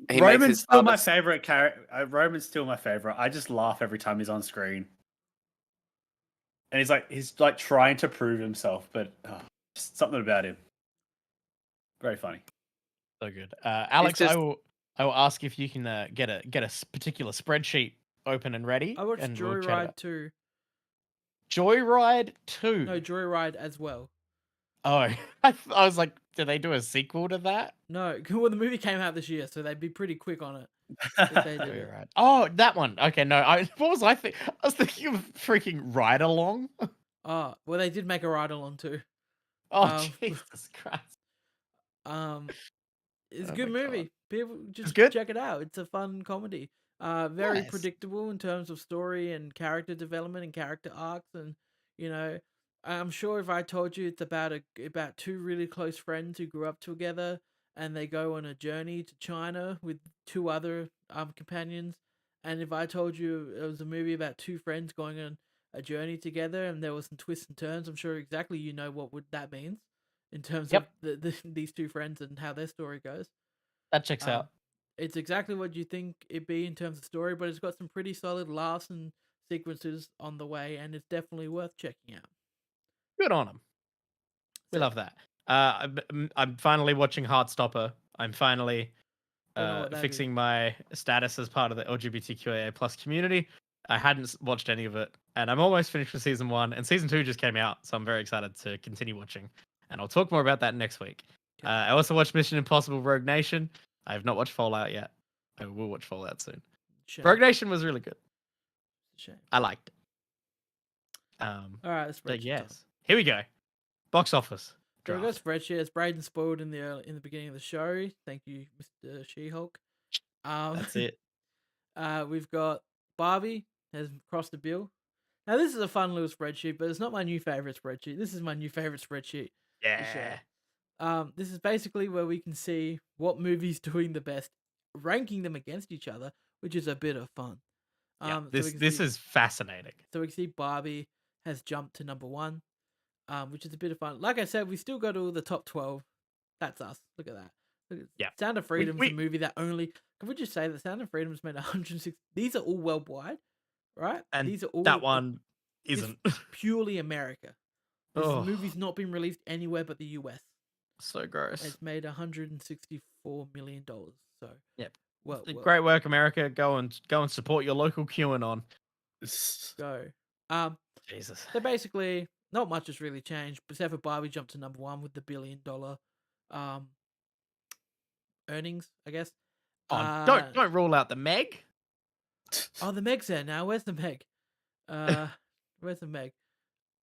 S4: he makes
S2: Roman's
S4: his
S2: still my
S4: father-
S2: favorite character. Roman's still my favorite. I just laugh every time he's on screen, and he's like trying to prove himself, but just something about him. Very funny.
S3: So good. Alex,
S4: just-
S3: I will ask if you can get a particular spreadsheet open and ready.
S1: I watched
S3: and we'll chat
S1: Joyride
S3: about-
S1: too.
S3: Joyride 2.
S1: No, Joyride as well.
S3: Oh, I was like, did they do a sequel to that?
S1: No, well, the movie came out this year, so they'd be pretty quick on it if they did it.
S3: Joyride. Oh, that one. Okay, no. What was I thinking? I was thinking of freaking Ride Along.
S1: Oh, well, they did make a ride along too.
S3: Oh, Jesus Christ.
S1: It's a
S3: Oh
S1: good
S3: my God.
S1: movie. People just
S3: good?
S1: check it out. It's a fun comedy. Very
S3: Nice.
S1: predictable in terms of story and character development and character arcs, and you know, I'm sure if I told you it's about two really close friends who grew up together and they go on a journey to China with two other companions, and if I told you it was a movie about two friends going on a journey together and there was some twists and turns, I'm sure exactly you know what would that means in terms
S3: Yep.
S1: of these two friends and how their story goes.
S3: That checks
S1: Um,
S3: out.
S1: It's exactly what you think it'd be in terms of story, but it's got some pretty solid laughs and sequences on the way, and it's definitely worth checking out.
S3: Good on them. We
S1: So,
S3: love that. I'm finally watching Heartstopper. I'm finally
S1: Don't know what that
S3: fixing
S1: is.
S3: my status as part of the LGBTQIA plus community. I hadn't watched any of it, and I'm almost finished with season 1, and season 2 just came out, so I'm very excited to continue watching. And I'll talk more about that next week.
S1: Okay.
S3: I also watched Mission Impossible: Rogue Nation. I have not watched Fallout yet. I will watch Fallout soon.
S1: Shame.
S3: Rogue Nation was really good.
S1: Shame.
S3: I liked it.
S1: All right, let's
S3: But
S1: spreadsheet
S3: yes,
S1: time.
S3: here we go. Box office.
S1: So we got
S3: Draft.
S1: spreadsheet. As Brayden spoiled in the beginning of the show. Thank you, Mr. She-Hulk.
S3: That's it.
S1: We've got Barbie has crossed the bill. Now this is a fun little spreadsheet, but it's not my new favorite spreadsheet. This is my new favorite spreadsheet.
S3: Yeah.
S1: This is basically where we can see what movie's doing the best, ranking them against each other, which is a bit of fun.
S3: Yeah,
S1: So we can
S3: this
S1: see,
S3: is fascinating.
S1: so we can see Barbie has jumped to number 1, which is a bit of fun. Like I said, we still got all the top 12. That's us. Look at that. Look at
S3: Yeah.
S1: Sound of Freedom's a movie that only. Can we just say that Sound of Freedom's made 106? These are all worldwide, right?
S3: And
S1: These are all
S3: that one
S1: this
S3: isn't.
S1: purely America. This
S3: Oh,
S1: movie's not been released anywhere but the US.
S3: so gross.
S1: It's made $164 million. So
S3: Yep.
S1: well,
S3: Great work, America. Go and support your local QAnon.
S1: go.
S3: Jesus.
S1: So basically, not much has really changed, except for Barbie jumped to number 1 with the $1 billion earnings, I guess.
S3: Oh, don't rule out the Meg.
S1: Oh, the Meg's there now. Where's the Meg? Where's the Meg?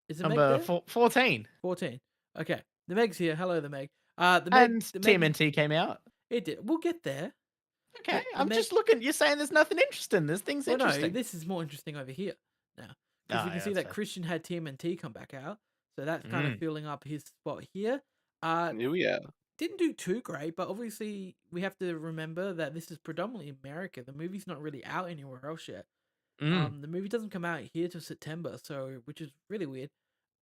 S1: Is the Meg
S3: Number
S1: there?
S3: 14.
S1: 14. Okay, the Meg's here. Hello, the Meg.
S3: And
S1: the Meg,
S3: TMNT came out.
S1: it did. We'll get there.
S3: Okay,
S1: the
S3: I'm
S1: Meg-
S3: just looking. You're saying there's nothing interesting. This thing's
S1: Well, no,
S3: interesting.
S1: this is more interesting over here now because
S3: Ah,
S1: we can
S3: yeah,
S1: see
S3: that's
S1: that
S3: fair.
S1: Christian had TMNT come back out, so that's kind of filling up his spot here.
S4: Oh yeah.
S1: Didn't do too great, but obviously we have to remember that this is predominantly America. The movie's not really out anywhere else yet. The movie doesn't come out here till September, so which is really weird.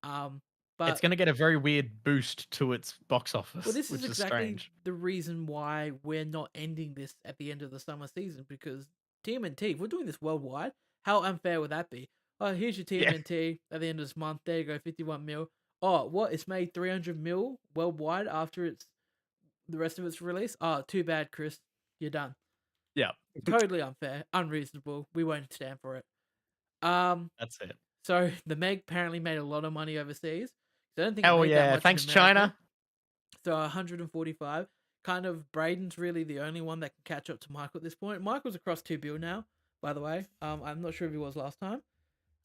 S1: But
S3: It's going to get a very weird boost to its box office,
S1: well, this
S3: which
S1: is
S3: is
S1: exactly
S3: strange.
S1: the reason why we're not ending this at the end of the summer season because TMNT, if we're doing this worldwide, how unfair would that be? Oh, here's your
S3: Yeah.
S1: TMNT at the end of this month. There you go, 51 mil. Oh, what? It's made 300 mil worldwide after the rest of its release. Oh, too bad, Chris. You're done.
S3: Yeah,
S1: Totally unfair, unreasonable. We won't stand for it. Um,
S3: that's it.
S1: so the Meg apparently made a lot of money overseas. So I don't think it
S3: Hell
S1: made that
S3: yeah!
S1: much in
S3: Thanks,
S1: America.
S3: China.
S1: So 145. Kind of Brayden's really the only one that can catch up to Michael at this point. Michael's across 2 bill now, by the way. I'm not sure if he was last time.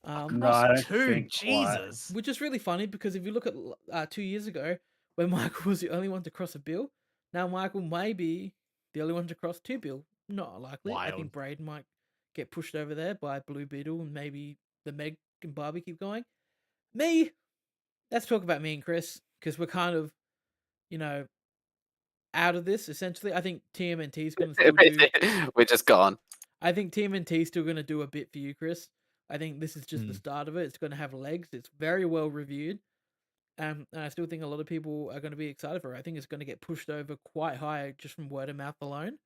S2: No, I don't
S3: Two.
S2: think quite.
S3: Jesus.
S1: Which is really funny because if you look at 2 years ago, when Michael was the only one to cross a bill, now Michael may be the only one to cross 2 bill. Not likely. I
S3: Wild.
S1: think Brayden might get pushed over there by Blue Beetle and maybe the Meg and Barbie keep going. Me, let's talk about me and Chris because we're kind of, out of this essentially. I think TMNT is going to still do.
S4: We're just gone.
S1: I think TMNT is still going to do a bit for you, Chris. I think this is just the
S3: Mm.
S1: start of it. It's going to have legs. It's very well reviewed. And I still think a lot of people are going to be excited for it. I think it's going to get pushed over quite high just from word of mouth alone.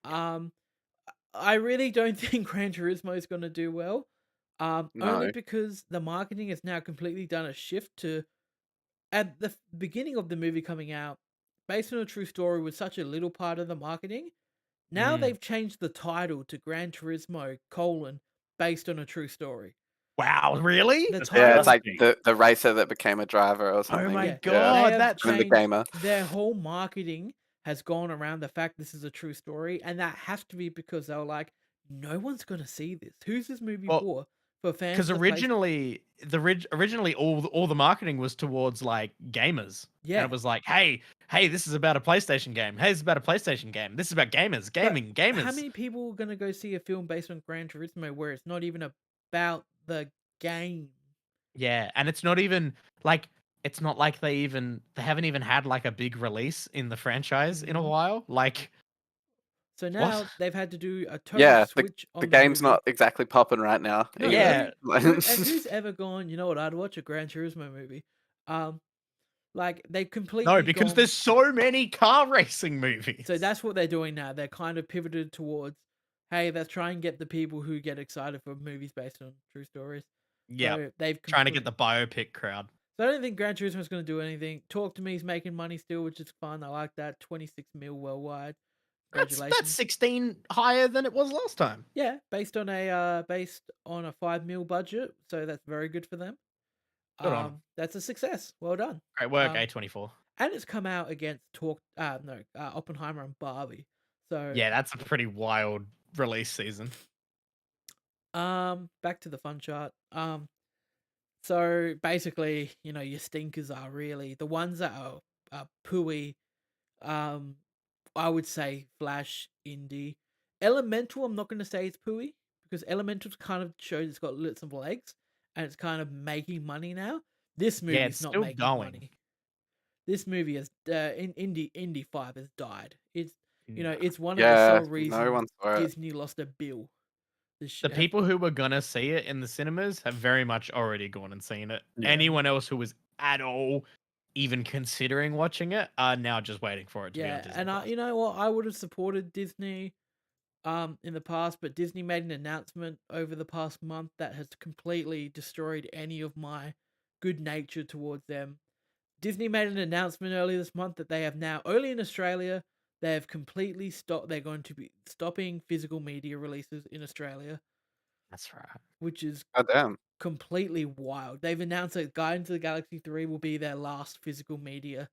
S1: I really don't think Gran Turismo is going to do well. Only
S4: No.
S1: because the marketing has now completely done a shift to at the beginning of the movie coming out, based on a true story was such a little part of the marketing. Now
S3: Mm.
S1: they've changed the title to Gran Turismo: based on a true story.
S3: Wow, really?
S1: The
S2: That's
S1: title.
S4: Yeah, it's like
S2: Interesting.
S4: the racer that became a driver or
S3: Oh
S4: something.
S3: my
S1: Yeah.
S4: Yeah.
S3: god,
S1: They have
S3: that's
S4: And the
S1: changed
S4: gamer.
S1: their whole marketing has gone around the fact this is a true story, and that has to be because they were like, no one's gonna see this. Who's this movie
S3: Well,
S1: for? For fans
S3: because
S1: of the place.
S3: originally all the marketing was towards like gamers. And
S1: Yeah.
S3: it was like, hey, this is about a PlayStation game. Hey, this is about a PlayStation game. This is about gamers, gaming,
S1: But
S3: gamers.
S1: how many people are gonna go see a film based on Gran Turismo where it's not even about the game?
S3: Yeah, and it's not even like it's not like they haven't even had like a big release in the franchise in a
S1: Mhm.
S3: while. Like
S1: So now they've had to do a total
S4: Yeah,
S1: switch
S4: the
S1: on
S4: game's
S1: movie.
S4: not exactly popping right now.
S1: No,
S3: Yeah.
S4: either.
S1: and who's ever gone, you know what, I'd watch a Gran Turismo movie. Like they've completely
S3: no, because
S1: gone,
S3: there's so many car racing movies.
S1: so that's what they're doing now. They're kind of pivoted towards, hey, let's try and get the people who get excited for movies based on true stories.
S3: yeah,
S1: So they've
S3: trying to get the biopic crowd.
S1: So I don't think Gran Turismo is going to do anything. Talk to Me's making money still, which is fun. I like that. 26 mil worldwide.
S3: That's
S1: Congratulations.
S3: 16 higher than it was last time.
S1: Yeah, based on a 5 mil budget, so that's very good for them.
S3: Good on 'em.
S1: That's a success. Well done.
S3: Great work,
S1: Um,
S3: A24.
S1: And it's come out against Oppenheimer and Barbie. So
S3: Yeah, that's a pretty wild release season.
S1: back to the fun chart. So basically, your stinkers are really the ones that are pooey. I would say Flash, Indie, Elemental. I'm not going to say it's pooey because Elemental's kind of shows it's got some legs and it's kind of making money now. This movie
S3: it's
S1: is not
S3: still
S1: making
S3: going.
S1: money. This movie has Indie 5 has died. It's one of the
S4: Yeah,
S1: sole
S4: no
S1: reasons
S4: one saw it.
S1: Disney lost a bill.
S3: The people who were gonna see it in the cinemas have very much already gone and seen it.
S2: Yeah.
S3: Anyone else who was at all even considering watching it are now just waiting for it to be on Disney.
S1: And you know what? I would have supported Disney in the past, but Disney made an announcement over the past month that has completely destroyed any of my good nature towards them. Disney made an announcement earlier this month that they have now, only in Australia, they have completely stopped. They're going to be stopping physical media releases in Australia,
S3: That's right.
S1: which is
S4: Oh damn.
S1: completely wild. They've announced that Guardians of the Galaxy 3 will be their last physical media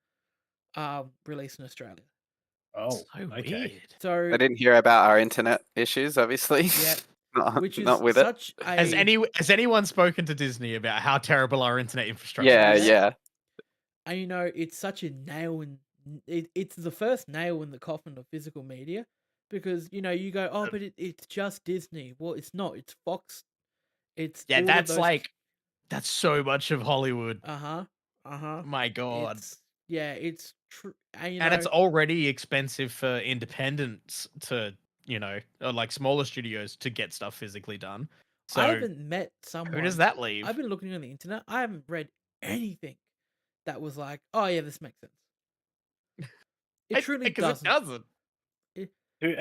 S1: release in Australia.
S2: Oh,
S3: So
S2: okay.
S3: weird.
S1: So
S4: I didn't hear about our internet issues, obviously.
S1: yeah,
S4: not,
S1: which is
S4: not with it.
S1: such a
S3: Has anyone spoken to Disney about how terrible our internet infrastructure
S4: Yeah,
S3: is?
S4: yeah.
S1: and it's such a nail in it's the first nail in the coffin of physical media because you go, oh, but it's just Disney. Well, it's not. It's Fox. It's
S3: Yeah,
S1: all of
S3: that's
S1: those...
S3: like that's so much of Hollywood. My god.
S1: It's true.
S3: And it's already expensive for independents to, or like smaller studios to get stuff physically done. So
S1: I haven't met someone.
S3: who does that leave?
S1: I've been looking on the internet. I haven't read anything that was like, oh yeah, this makes sense. It truly
S3: Because
S1: doesn't.
S3: it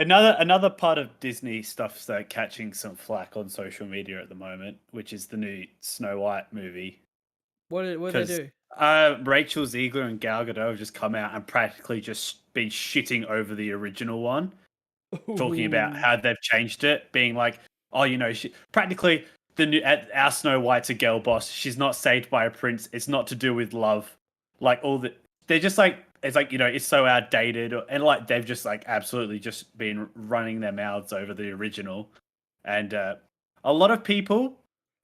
S3: doesn't.
S2: Another part of Disney stuff's catching some flack on social media at the moment, which is the new Snow White movie.
S1: What do they do?
S2: Rachel Ziegler and Gal Gadot have just come out and practically just been shitting over the original one, talking about how they've changed it, being like, oh, practically our Snow White's a girl boss. She's not saved by a prince. It's not to do with love. Like they're just like, it's like, it's so outdated, and like they've just like absolutely just been running their mouths over the original, and a lot of people,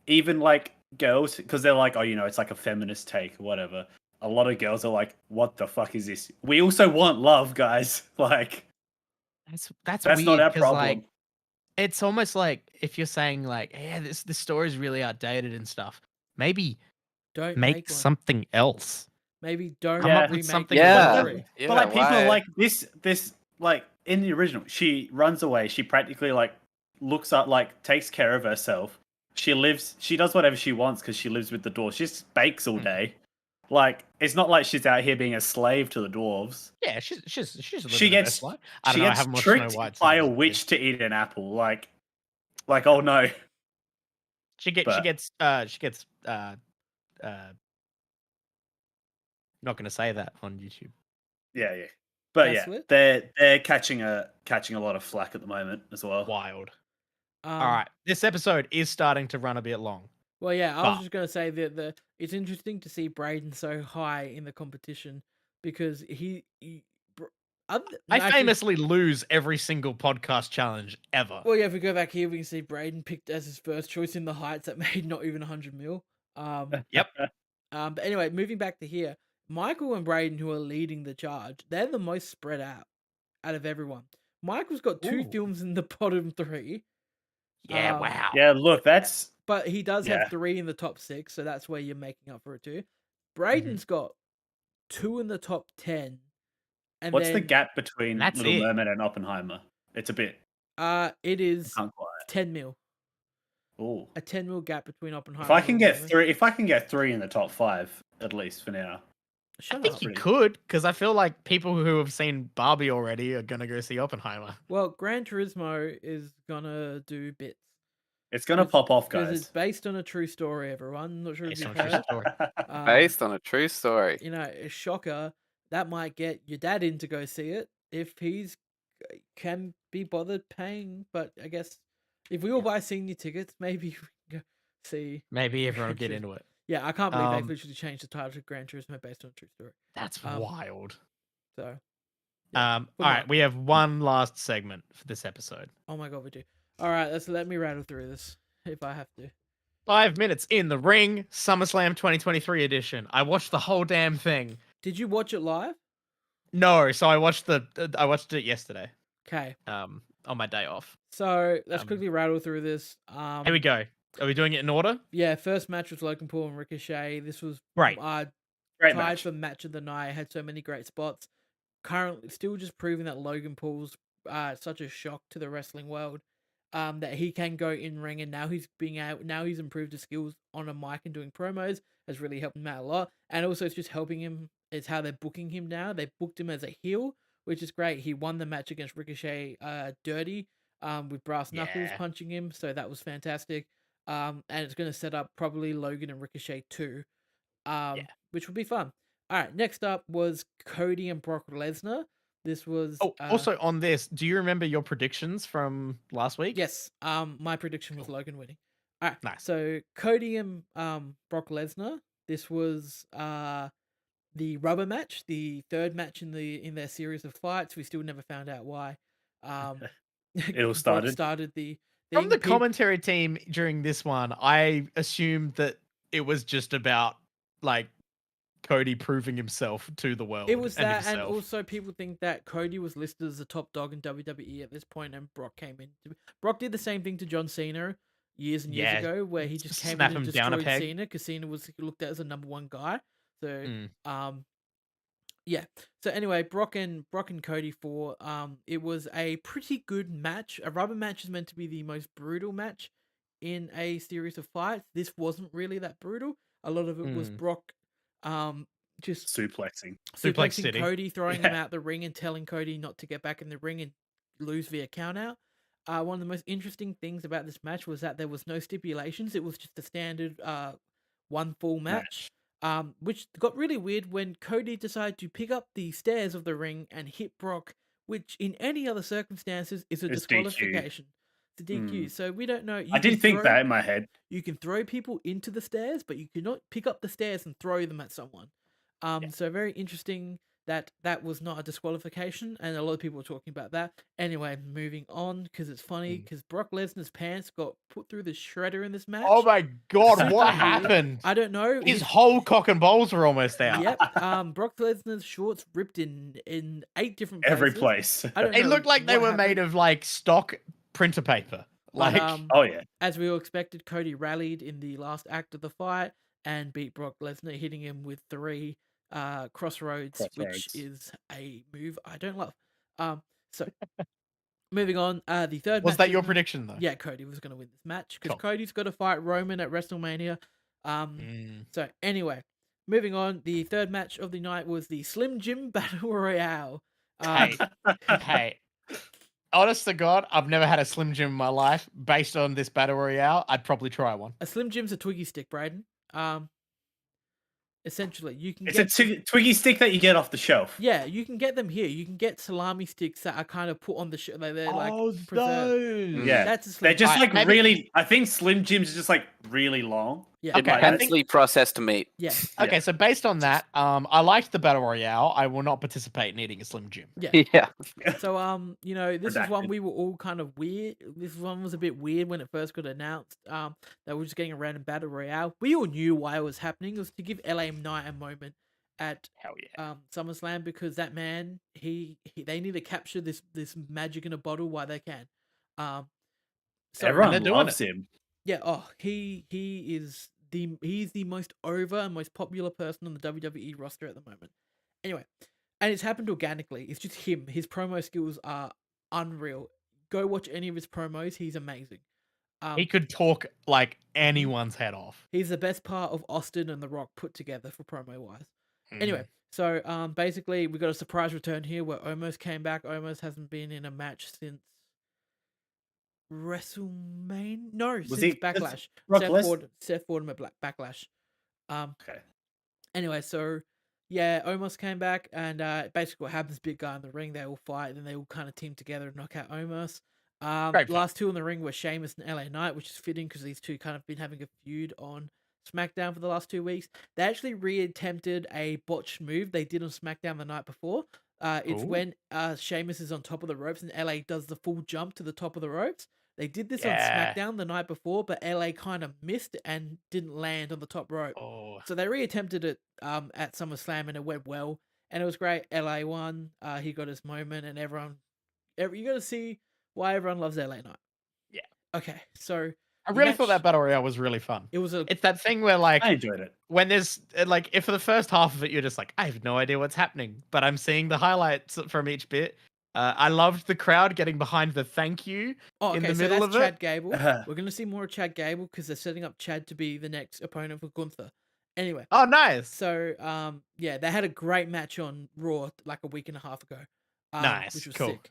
S2: even like girls, because they're like, oh, it's like a feminist take or whatever. A lot of girls are like, what the fuck is this? We also want love, guys. Like
S3: that's
S2: weird, not our problem.
S3: Like, it's almost like if you're saying like, yeah, this story is really outdated and stuff. Maybe
S1: don't
S3: make something else.
S1: Maybe don't
S3: come up with
S1: remake
S3: something.
S4: Yeah.
S2: But like people are like this like in the original, she runs away. She practically like looks up, like takes care of herself. She does whatever she wants because she lives with the dwarves. She just bakes all day. Like it's not like she's out here being a slave to the dwarves.
S3: Yeah, she's
S2: she gets tricked by a witch to eat an apple. Like oh no.
S3: She gets not going to say that on YouTube.
S2: Yeah. But
S1: Gaslit?
S2: they're catching a lot of flack at the moment as well.
S3: Wild. All right, this episode is starting to run a bit long.
S1: Well, yeah, I was
S3: But-
S1: just gonna say that it's interesting to see Brayden so high in the competition because
S3: I
S1: actually,
S3: famously lose every single podcast challenge ever.
S1: well, yeah, if we go back here, we can see Brayden picked as his first choice in the heights that made not even 100 mil.
S3: Yep.
S1: But anyway, moving back to here, Michael and Brayden, who are leading the charge, they're the most spread out of everyone. Michael's got 2
S3: Ooh.
S1: films in the bottom 3.
S3: Yeah,
S1: Um,
S3: wow.
S2: Yeah, look, that's
S1: But he does have
S2: Yeah.
S1: 3 in the top 6, so that's where you're making up for it too.
S3: Mm-hmm.
S1: Brayden's got 2 in the top 10. And
S2: what's the
S1: then
S2: gap between
S3: That's
S2: Little
S3: it.
S2: Mermaid and Oppenheimer? It's a bit.
S1: it is
S2: Can't quite.
S1: 10 mil.
S2: Ooh.
S1: A 10 mil gap between Oppenheimer
S2: If I
S1: and
S2: can
S1: Little
S2: get
S1: Mermaid.
S2: if I can get 3 in the top 5 at least for now.
S3: I
S1: Shut
S3: think
S1: up.
S3: you
S2: pretty-
S3: could, because I feel like people who have seen Barbie already are gonna go see Oppenheimer.
S1: Well, Gran Turismo is gonna do bits.
S2: It's gonna
S1: It's-
S2: pop off,
S1: Because it's
S2: guys.
S1: based on a true story, everyone. Not sure if
S3: Based
S1: you've
S3: on a true
S1: heard.
S3: story.
S4: Based on a true story.
S1: You know, a shocker. That might get your dad in to go see it if he's can be bothered paying. But I guess if we all buy senior tickets, maybe we can go see.
S3: Maybe everyone will get
S1: Gran Turismo.
S3: into it.
S1: Yeah, I can't believe they
S3: Um,
S1: literally changed the title to Gran Turismo based on a true story.
S3: That's
S1: Um,
S3: wild.
S1: So, yeah,
S3: All
S1: good
S3: right,
S1: luck.
S3: we have one last segment for this episode.
S1: Oh my god, we do. All right, let me rattle through this if I have to.
S3: 5 minutes in the ring, SummerSlam 2023 edition. I watched the whole damn thing.
S1: Did you watch it live?
S3: No, so I watched it yesterday.
S1: Okay,
S3: On my day off.
S1: so let's
S3: Um,
S1: quickly rattle through this.
S3: Here we go. Are we doing it in order?
S1: Yeah, first match was Logan Paul and Ricochet. This was
S3: Great.
S2: Great
S1: tied
S2: match.
S1: for match of the night. Had so many great spots. Currently, still just proving that Logan Paul's such a shock to the wrestling world. That he can go in ring, and now he's improved his skills on a mic and doing promos has really helped him out a lot. And also, it's just helping him. It's how they're booking him now. They booked him as a heel, which is great. He won the match against Ricochet, dirty, with brass knuckles
S3: Yeah.
S1: punching him. So that was fantastic. And it's going to set up probably Logan and Ricochet too, which would be fun. All right, next up was Cody and Brock Lesnar. This was
S3: Oh, also on this, do you remember your predictions from last week?
S1: yes. My prediction was Logan winning. All right,
S3: Nice.
S1: so Cody and Brock Lesnar. This was the rubber match, the third match in their series of fights. We still never found out why.
S2: It all
S1: Brock
S2: started.
S1: started the
S3: From
S1: thing.
S3: the commentary team during this one, I assumed that it was just about like Cody proving himself to the world.
S1: It was
S3: and
S1: that, and
S3: himself.
S1: also people think that Cody was listed as the top dog in WWE at this point, and Brock came in. Brock did the same thing to John Cena years and years
S3: Yeah,
S1: ago, where he just came
S3: snap
S1: in and
S3: him down a
S1: destroyed
S3: peg.
S1: Cena because Cena was looked at as a number 1 guy. So,
S3: Mm.
S1: yeah. So anyway, Brock and Cody for it was a pretty good match. A rubber match is meant to be the most brutal match in a series of fights. This wasn't really that brutal. A lot of it was Brock just
S2: Suplexing.
S3: Suplex
S1: suplexing
S3: City.
S1: Cody, throwing him
S2: Yeah.
S1: out the ring and telling Cody not to get back in the ring and lose via count out. One of the most interesting things about this match was that there was no stipulations. It was just a standard one full match. Which got really weird when Cody decided to pick up the stairs of the ring and hit Brock, which in any other circumstances is a
S2: It's
S1: disqualification. It's a DQ. So we don't know.
S2: I did think that in my head.
S1: You can throw people into the stairs, but you cannot pick up the stairs and throw them at someone. So very interesting that was not a disqualification, and a lot of people were talking about that. Anyway, moving on, because it's funny, because Brock Lesnar's pants got put through the shredder in this match.
S3: Oh my god,
S1: Super
S3: what
S1: weird.
S3: happened?
S1: I don't know.
S3: His whole cock and balls were almost out.
S1: Yep. Brock Lesnar's shorts ripped in 8 different places.
S2: Every place.
S1: I don't
S3: It
S1: know
S3: looked like they
S1: what
S3: were
S1: happened.
S3: made of like stock printer paper.
S1: But,
S3: Like,
S2: Oh yeah.
S1: as we all expected, Cody rallied in the last act of the fight and beat Brock Lesnar, hitting him with 3 crossroads, which
S2: Crossroads.
S1: is a move I don't love. So moving on, the third
S3: was
S1: match
S3: that
S1: of
S3: your
S1: the-
S3: prediction though?
S1: Yeah, Cody was going to win this match because
S3: Cool.
S1: Cody's got to fight Roman at WrestleMania. So anyway, moving on, the third match of the night was the Slim Jim Battle Royale.
S3: Hey, hey. Honest to God, I've never had a Slim Jim in my life. Based on this battle royale, I'd probably try one.
S1: A Slim Jim's a Twiggy stick, Brayden. Essentially, you can
S2: It's
S1: get
S2: a Twiggy stick that you get off the shelf.
S1: yeah, you can get them here. You can get salami sticks that are kind of put on the they're like preserved.
S3: those.
S2: Yeah.
S1: That's a Slim
S2: They're just
S1: Jim.
S2: like
S3: maybe-
S2: really. I think Slim Jims are just like really long.
S1: Yeah.
S3: Okay, I think-
S4: Intensely processed meat.
S1: Yeah.
S3: Okay, so based on that, I liked the battle royale. I will not participate in eating a Slim Jim.
S1: Yeah.
S4: Yeah.
S1: So you know, this is one
S2: Redacted.
S1: we were all kind of weird. This one was a bit weird when it first got announced. That we were just getting a random battle royale. We all knew why it was happening. It was to give LA Knight a moment at
S3: Hell yeah.
S1: SummerSlam, because that man, they need to capture this magic in a bottle while they can. So
S2: Everyone
S3: they're doing
S2: loves
S3: it.
S2: him.
S1: yeah, he's the most over and most popular person on the WWE roster at the moment. Anyway, and it's happened organically. It's just him. His promo skills are unreal. Go watch any of his promos. He's amazing.
S3: He could talk like anyone's head off.
S1: He's the best part of Austin and The Rock put together for promo wise.
S3: Mm.
S1: Anyway, so basically we got a surprise return here where Omos came back. Omos hasn't been in a match since WrestleMania. No,
S2: Was
S1: since
S2: he-
S1: Backlash.
S2: Brock
S1: Seth
S2: Les-
S1: Fordham at Backlash.
S2: Okay.
S1: Anyway, so yeah, Omos came back, and basically what happens, big guy in the ring, they all fight, and then they all kind of team together and knock out Omos.
S3: Great fun.
S1: Last two in the ring were Sheamus and LA Knight, which is fitting because these two kind of been having a feud on SmackDown for the last 2 weeks. They actually re-attempted a botched move they did on SmackDown the night before. It's
S3: Ooh.
S1: when Sheamus is on top of the ropes and LA does the full jump to the top of the ropes. They did this
S3: Yeah.
S1: on SmackDown the night before, but LA kind of missed and didn't land on the top rope.
S3: Oh,
S1: So they re-attempted it at SummerSlam, and it went well, and it was great. LA won. He got his moment, and you got to see why everyone loves LA Knight.
S3: Yeah.
S1: Okay, so
S3: I
S1: the
S3: really thought
S1: match-
S3: that battle royale was really fun.
S1: it was a
S3: It's that thing where like
S2: I enjoyed it.
S3: when there's like if for the first half of it you're just like I have no idea what's happening, but I'm seeing the highlights from each bit. I loved the crowd getting behind the thank you in the middle
S1: so
S3: of
S1: that's
S3: it.
S1: Chad Gable.
S2: Uh-huh.
S1: We're gonna see more of Chad Gable because they're setting up Chad to be the next opponent for Gunther. Anyway,
S3: Oh, nice.
S1: so yeah, they had a great match on Raw like a week and a half ago.
S3: Nice,
S1: Which was
S3: cool.
S1: sick.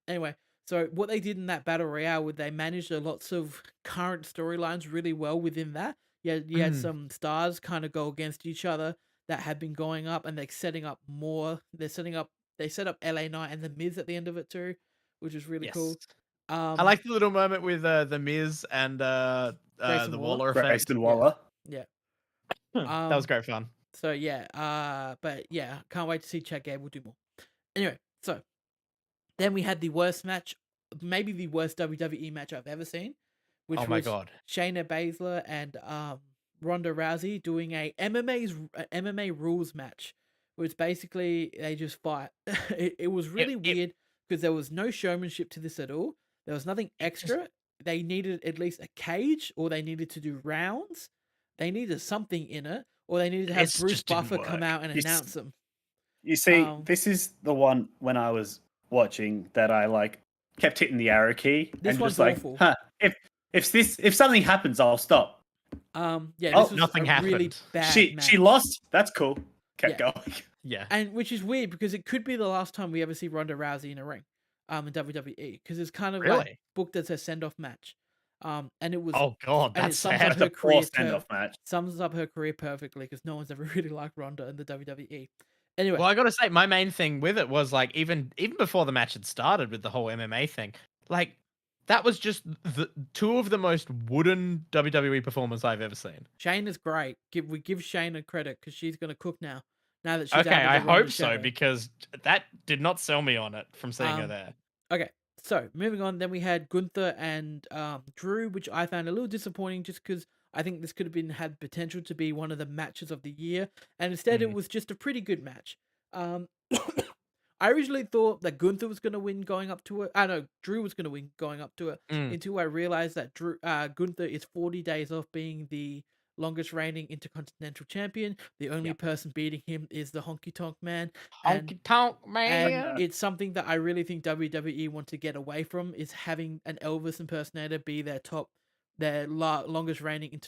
S1: Anyway, so what they did in that battle royale, was they managed lots of current storylines really well within that. You had
S3: Mm.
S1: some stars kind of go against each other that had been going up, and they're setting up more. They set up LA Knight and the Miz at the end of it too, which was really cool.
S3: Yes.
S1: I
S3: I like the little moment with the Miz and
S1: Grayson
S3: the
S1: Waller?
S3: Waller effect.
S2: Grayson Waller.
S1: yeah.
S3: That was great fun.
S1: So yeah, but yeah, can't wait to see Chad Gable do more. Anyway, so then we had the worst match, maybe the worst WWE match I've ever seen, which
S3: Oh my
S1: was
S3: god.
S1: Shayna Baszler and Ronda Rousey doing a MMA rules match, which basically they just fight. It was really weird because there was no showmanship to this at all. There was nothing extra. They needed at least a cage, or they needed to do rounds. They needed something in it, or they needed to have
S3: This
S1: Bruce
S3: just didn't
S1: Buffer come
S3: work.
S1: out and
S2: This-
S1: announce them.
S2: You see,
S1: Um,
S2: this is the one when I was watching that I like kept hitting the arrow key
S1: This
S2: and
S1: one's
S2: just like,
S1: awful.
S2: if something happens, I'll stop.
S1: Yeah,
S2: Oh,
S1: this was
S3: nothing
S1: a really
S3: happened.
S1: bad
S2: She
S1: match.
S2: lost. That's cool. Kept going.
S3: Yeah.
S1: And which is weird because it could be the last time we ever see Ronda Rousey in a ring, in WWE, because it's kind of like
S3: Really?
S1: booked as her send off match, and it was
S3: Oh god,
S1: and it
S3: that's
S1: sums
S3: sad.
S1: up her
S2: That's a poor
S1: career
S2: send-off match.
S1: sums up her career perfectly because no one's ever really liked Ronda in the WWE. Anyway,
S3: Well, I gotta say, my main thing with it was like even before the match had started with the whole MMA thing, like that was just the two of the most wooden WWE performers I've ever seen.
S1: Shayna's great. We give Shayna credit because she's gonna cook now. Now that she's
S3: Okay,
S1: out of the
S3: I
S1: Ronda
S3: hope so
S1: shadow.
S3: because that did not sell me on it from seeing her
S1: Um,
S3: there.
S1: Okay, so moving on, then we had Gunther and Drew, which I found a little disappointing just because I think this could have had potential to be one of the matches of the year, and instead it was just a pretty good match. I originally thought that Gunther was going to win going up to it. I know Drew was going to win going up to it until I realized that Gunther is 40 days off being the longest reigning Intercontinental Champion. The only person beating him is the Honky Tonk Man.
S3: Honky tonk man.
S1: And it's something that I really think WWE want to get away from, is having an Elvis impersonator be their longest reigning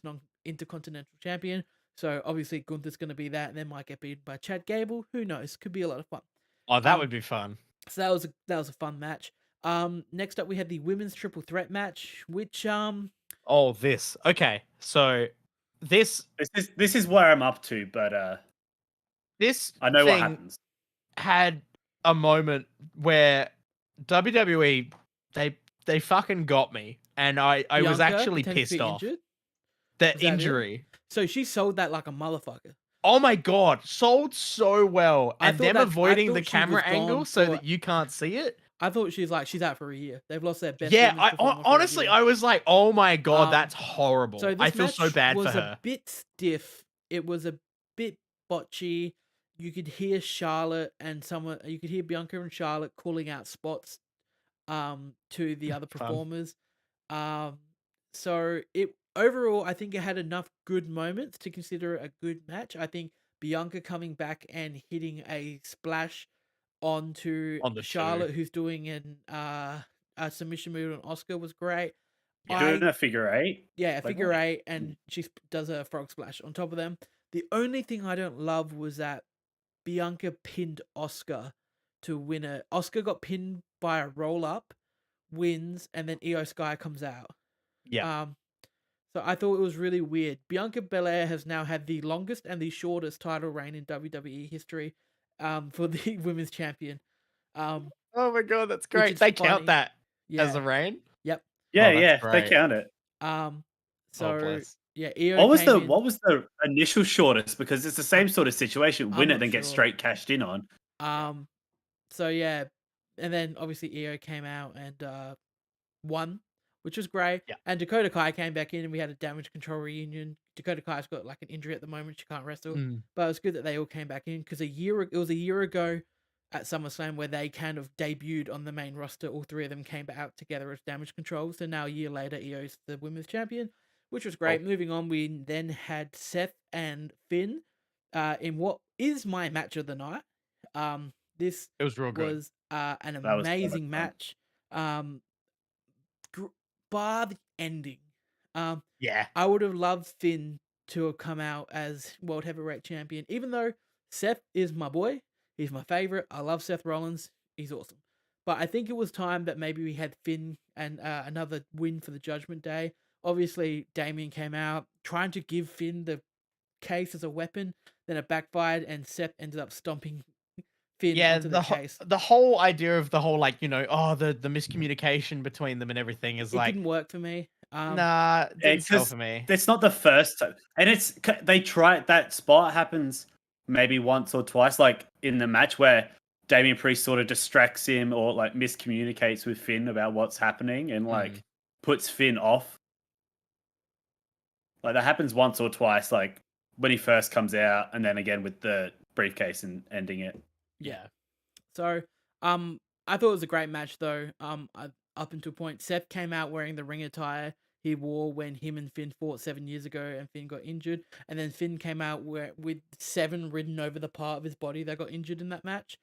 S1: Intercontinental Champion. So obviously Gunther's going to be that, and then might get beaten by Chad Gable. Who knows? Could be a lot of fun.
S3: Oh, that would be fun.
S1: So that was a fun match. Next up we had the women's triple threat match, which
S3: Oh, this. Okay, so this
S2: This is where I'm up to, but
S3: this
S2: I know what
S3: thing
S2: happens.
S3: had a moment where WWE they fucking got me, and I was
S1: Bianca
S3: actually
S1: pretending to
S3: pissed
S1: be
S3: off.
S1: injured.
S3: The
S1: Was that it?
S3: injury.
S1: So she sold that like a motherfucker.
S3: Oh my god, sold so well,
S1: I
S3: and
S1: thought
S3: them
S1: that- I
S3: avoiding the
S1: thought she was
S3: camera angle
S1: gone
S3: so
S1: for-
S3: that you can't see it.
S1: I thought she's out for a year. They've lost their best.
S3: Yeah,
S1: women's performer for a
S3: honestly,
S1: year.
S3: I was like, oh my god,
S1: Um,
S3: that's horrible.
S1: So
S3: I
S1: this
S3: feel so
S1: match
S3: bad
S1: was
S3: for
S1: a
S3: her.
S1: bit stiff. It was a bit botchy. You could hear Charlotte and you could hear Bianca and Charlotte calling out spots to the other
S3: Fun.
S1: performers. So it overall, I think it had enough good moments to consider it a good match. I think Bianca coming back and hitting a splash onto
S3: On the
S1: Charlotte, who's doing a submission move on Oscar, was great.
S2: Doing a figure eight.
S1: Yeah, a
S2: Like
S1: figure
S2: what?
S1: eight, and she does a frog splash on top of them. The only thing I don't love was that Bianca pinned Oscar to win it. Oscar got pinned by a roll up, wins, and then Io Sky comes out.
S3: Yeah.
S1: So I thought it was really weird. Bianca Belair has now had the longest and the shortest title reign in WWE history, for the women's champion.
S3: Oh my god, that's
S1: which
S3: great.
S1: is
S3: They
S1: funny.
S3: count that as
S1: Yeah.
S3: a reign.
S1: Yep.
S2: Yeah,
S3: Oh, that's
S2: yeah, they
S3: great.
S2: count it.
S1: So
S3: bless.
S1: yeah, Io
S2: What was
S1: came in.
S2: what was the initial shortest? Because it's the same sort of situation.
S1: I'm
S2: Win it,
S1: not
S2: then get
S1: sure.
S2: straight cashed in on.
S1: So yeah, and then obviously Io came out and won, which was great.
S3: Yeah.
S1: And Dakota Kai came back in, and we had a damage control reunion. Dakota Kai's got like an injury at the moment; she can't wrestle. But it was good that they all came back in because it was a year ago at SummerSlam where they kind of debuted on the main roster. All three of them came out together as damage control. So now a year later, Io's the women's champion, which was great. Moving on, we then had Seth and Finn in what is my match of the night. This
S3: It was real good.
S1: was an
S2: was
S1: amazing
S2: quite
S1: match.
S2: fun.
S1: Bar the ending.
S3: Yeah.
S1: I would have loved Finn to have come out as World Heavyweight Champion, even though Seth is my boy. He's my favorite. I love Seth Rollins. He's awesome. But I think it was time that maybe we had Finn and another win for the Judgment Day. Obviously, Damien came out trying to give Finn the case as a weapon. Then it backfired, and Seth ended up stomping Finn onto the case.
S3: The whole idea of the whole the miscommunication between them and everything is
S1: It
S3: like
S1: didn't work for me.
S3: nah, it didn't sell
S2: 'cause
S3: for me.
S2: It's not the first time, and they try that spot happens maybe once or twice, like in the match where Damian Priest sort of distracts him or like miscommunicates with Finn about what's happening and like puts Finn off. Like that happens once or twice, like when he first comes out, and then again with the briefcase and ending it.
S1: Yeah. So, I thought it was a great match though. Up until a point, Seth came out wearing the ring attire he wore when him and Finn fought 7 years ago, and Finn got injured. And then Finn came out with 7 written over the part of his body that got injured in that match.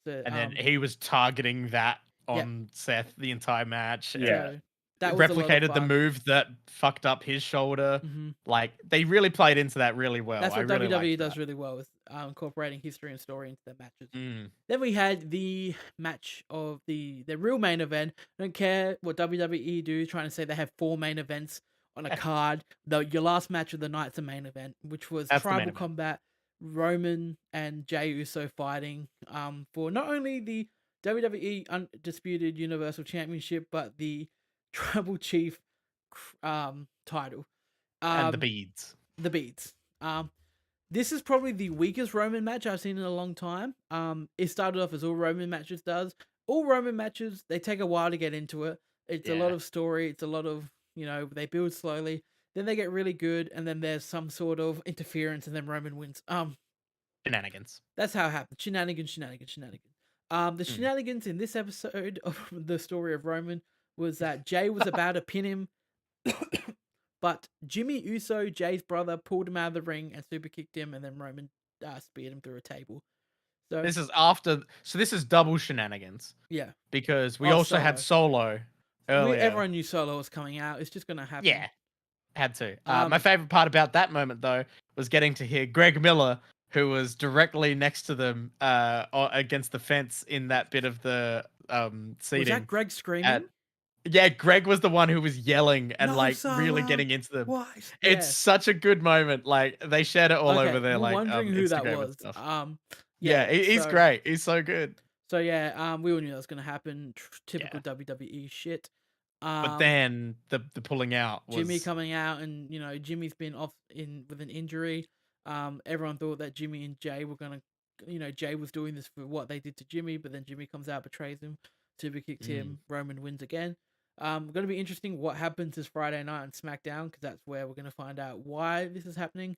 S1: So,
S3: And then he was targeting that on Seth the entire match.
S2: Yeah.
S1: so that was a lot of
S3: Replicated the
S1: fun.
S3: move that fucked up his shoulder.
S1: Mhm.
S3: Like they really played into that really well.
S1: That's what
S3: I really
S1: WWE
S3: liked
S1: does
S3: that.
S1: really well with incorporating history and story into their matches.
S3: Mm.
S1: Then we had the match of the real main event. I don't care what WWE do, trying to say they have 4 main events on a card. Your last match of the night's a main event, which was
S3: That's the main
S1: Tribal
S3: event.
S1: Combat, Roman and Jey Uso fighting for not only the WWE Undisputed Universal Championship, but the Tribal Chief title.
S3: And the beads.
S1: The beads. This is probably the weakest Roman match I've seen in a long time. It started off as all Roman matches does. All Roman matches, they take a while to get into it. It's a lot
S3: Yeah.
S1: of story. It's a lot of, they build slowly. Then they get really good, and then there's some sort of interference, and then Roman wins.
S3: Shenanigans.
S1: That's how it happens. Shenanigans. The shenanigans in this episode of the story of Roman was that Jay was about to pin him, but Jimmy Uso, Jay's brother, pulled him out of the ring and super kicked him, and then Roman speared him through a table. So
S3: This is after. So this is double shenanigans
S1: yeah,
S3: because we
S1: Oh,
S3: also had Solo earlier.
S1: everyone knew Solo was coming out. It's just gonna happen.
S3: Yeah, had to.
S1: Um,
S3: My favorite part about that moment though was getting to hear Greg Miller, who was directly next to them, against the fence in that bit of the seating.
S1: Was that Greg screaming?
S3: Yeah, Greg was the one who was yelling and
S1: No,
S3: really
S1: Solo.
S3: getting into them.
S1: What?
S3: It's such a good moment. Like they shared it all
S1: Okay,
S3: over there.
S1: we're
S3: Like
S1: wondering who that
S3: Instagram and
S1: was.
S3: stuff.
S1: Yeah,
S3: He's
S1: so-
S3: great. He's so good.
S1: So yeah, we all knew that was gonna happen. Typical WWE shit.
S3: But then the pulling out was
S1: Jimmy coming out, and Jimmy's been off with an injury. Everyone thought that Jimmy and Jay were gonna, Jay was doing this for what they did to Jimmy, but then Jimmy comes out, betrays him, super kicks him, Roman wins again. Going to be interesting what happens this Friday night on SmackDown, because that's where we're going to find out why this is happening.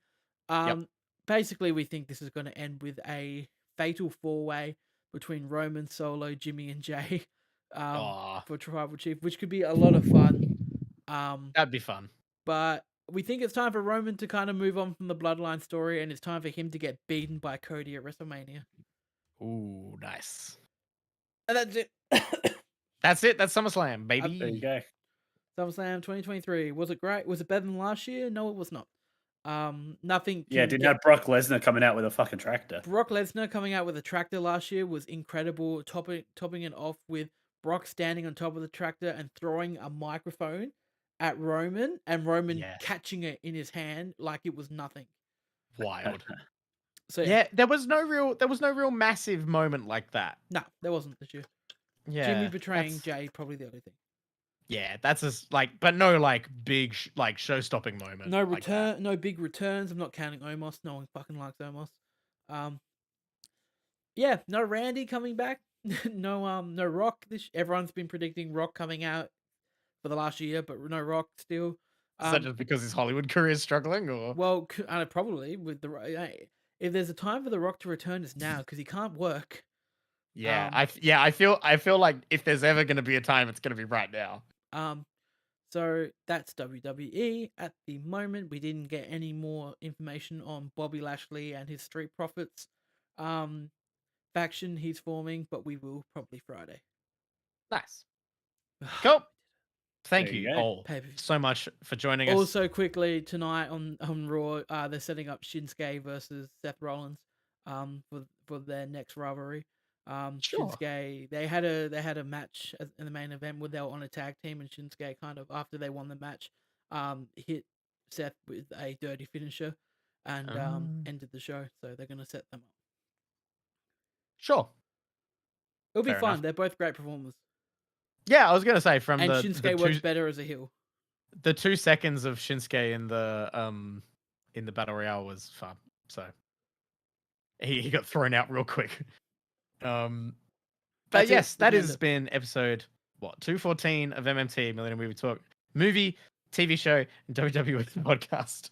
S1: Basically, we think this is going to end with a fatal 4-way between Roman, Solo, Jimmy, and Jay for Tribal Chief, which could be a lot of fun.
S3: That'd be fun.
S1: But we think it's time for Roman to kind of move on from the Bloodline story, and it's time for him to get beaten by Cody at WrestleMania.
S3: Ooh, nice.
S1: And that's it.
S3: That's it. That's SummerSlam, baby.
S2: There you go.
S1: SummerSlam 2023. Was it great? Was it better than last year? No, it was not. Nothing.
S2: Yeah, didn't have Brock Lesnar coming out with a fucking tractor.
S1: Brock Lesnar coming out with a tractor last year was incredible. Topping it off with Brock standing on top of the tractor and throwing a microphone at Roman, and Roman catching it in his hand like it was nothing.
S3: Wild.
S1: So
S3: yeah, there was no real massive moment like that.
S1: No, there wasn't this year.
S3: Yeah,
S1: Jimmy betraying Jay, probably the only thing.
S3: Yeah, that's just but no big show-stopping moment.
S1: No return, no big returns. I'm not counting Omos. No one fucking likes Omos. Yeah, no Randy coming back. no Rock. Everyone's been predicting Rock coming out for the last year, but no Rock still.
S3: Is that just because his Hollywood career is struggling, or?
S1: Well, probably with if there's a time for the Rock to return, it's now because he can't work.
S3: Yeah, I feel like if there's ever going to be a time, it's going to be right now.
S1: So that's WWE at the moment. We didn't get any more information on Bobby Lashley and his Street Profits faction he's forming, but we will probably Friday.
S3: Nice. Cool. Thank you all so much for joining us.
S1: Also, quickly tonight on Raw, they're setting up Shinsuke versus Seth Rollins for their next rivalry. Shinsuke, they had a match in the main event where they were on a tag team, and Shinsuke kind of, after they won the match, hit Seth with a dirty finisher and ended the show. So they're gonna set them up.
S3: Sure,
S1: it'll be fun. They're both great performers.
S3: Yeah, I was gonna say
S1: Shinsuke works better as a heel.
S3: The 2 seconds of Shinsuke in the Battle Royale was fun. So he got thrown out real quick. But yes, that has been episode 214 of MMT Millennial Movie Talk, movie, TV show, and WWE podcast.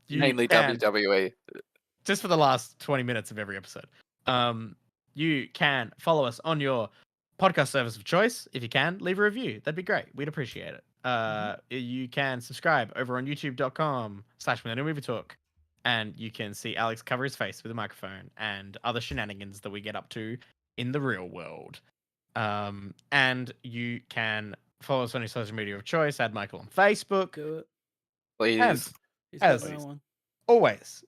S4: Mainly WWE.
S3: Just for the last 20 minutes of every episode. You can follow us on your podcast service of choice. If you can, leave a review. That'd be great. We'd appreciate it. You can subscribe over on youtube.com/Millennial Movie Talk. And you can see Alex cover his face with a microphone and other shenanigans that we get up to in the real world. And you can follow us on your social media of choice. Add Michael on Facebook.
S1: Do it.
S4: Please.
S3: As always.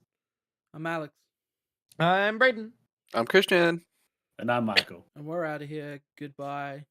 S1: I'm Alex.
S3: I'm Brayden.
S4: I'm Christian.
S2: And I'm Michael.
S1: And we're out of here. Goodbye.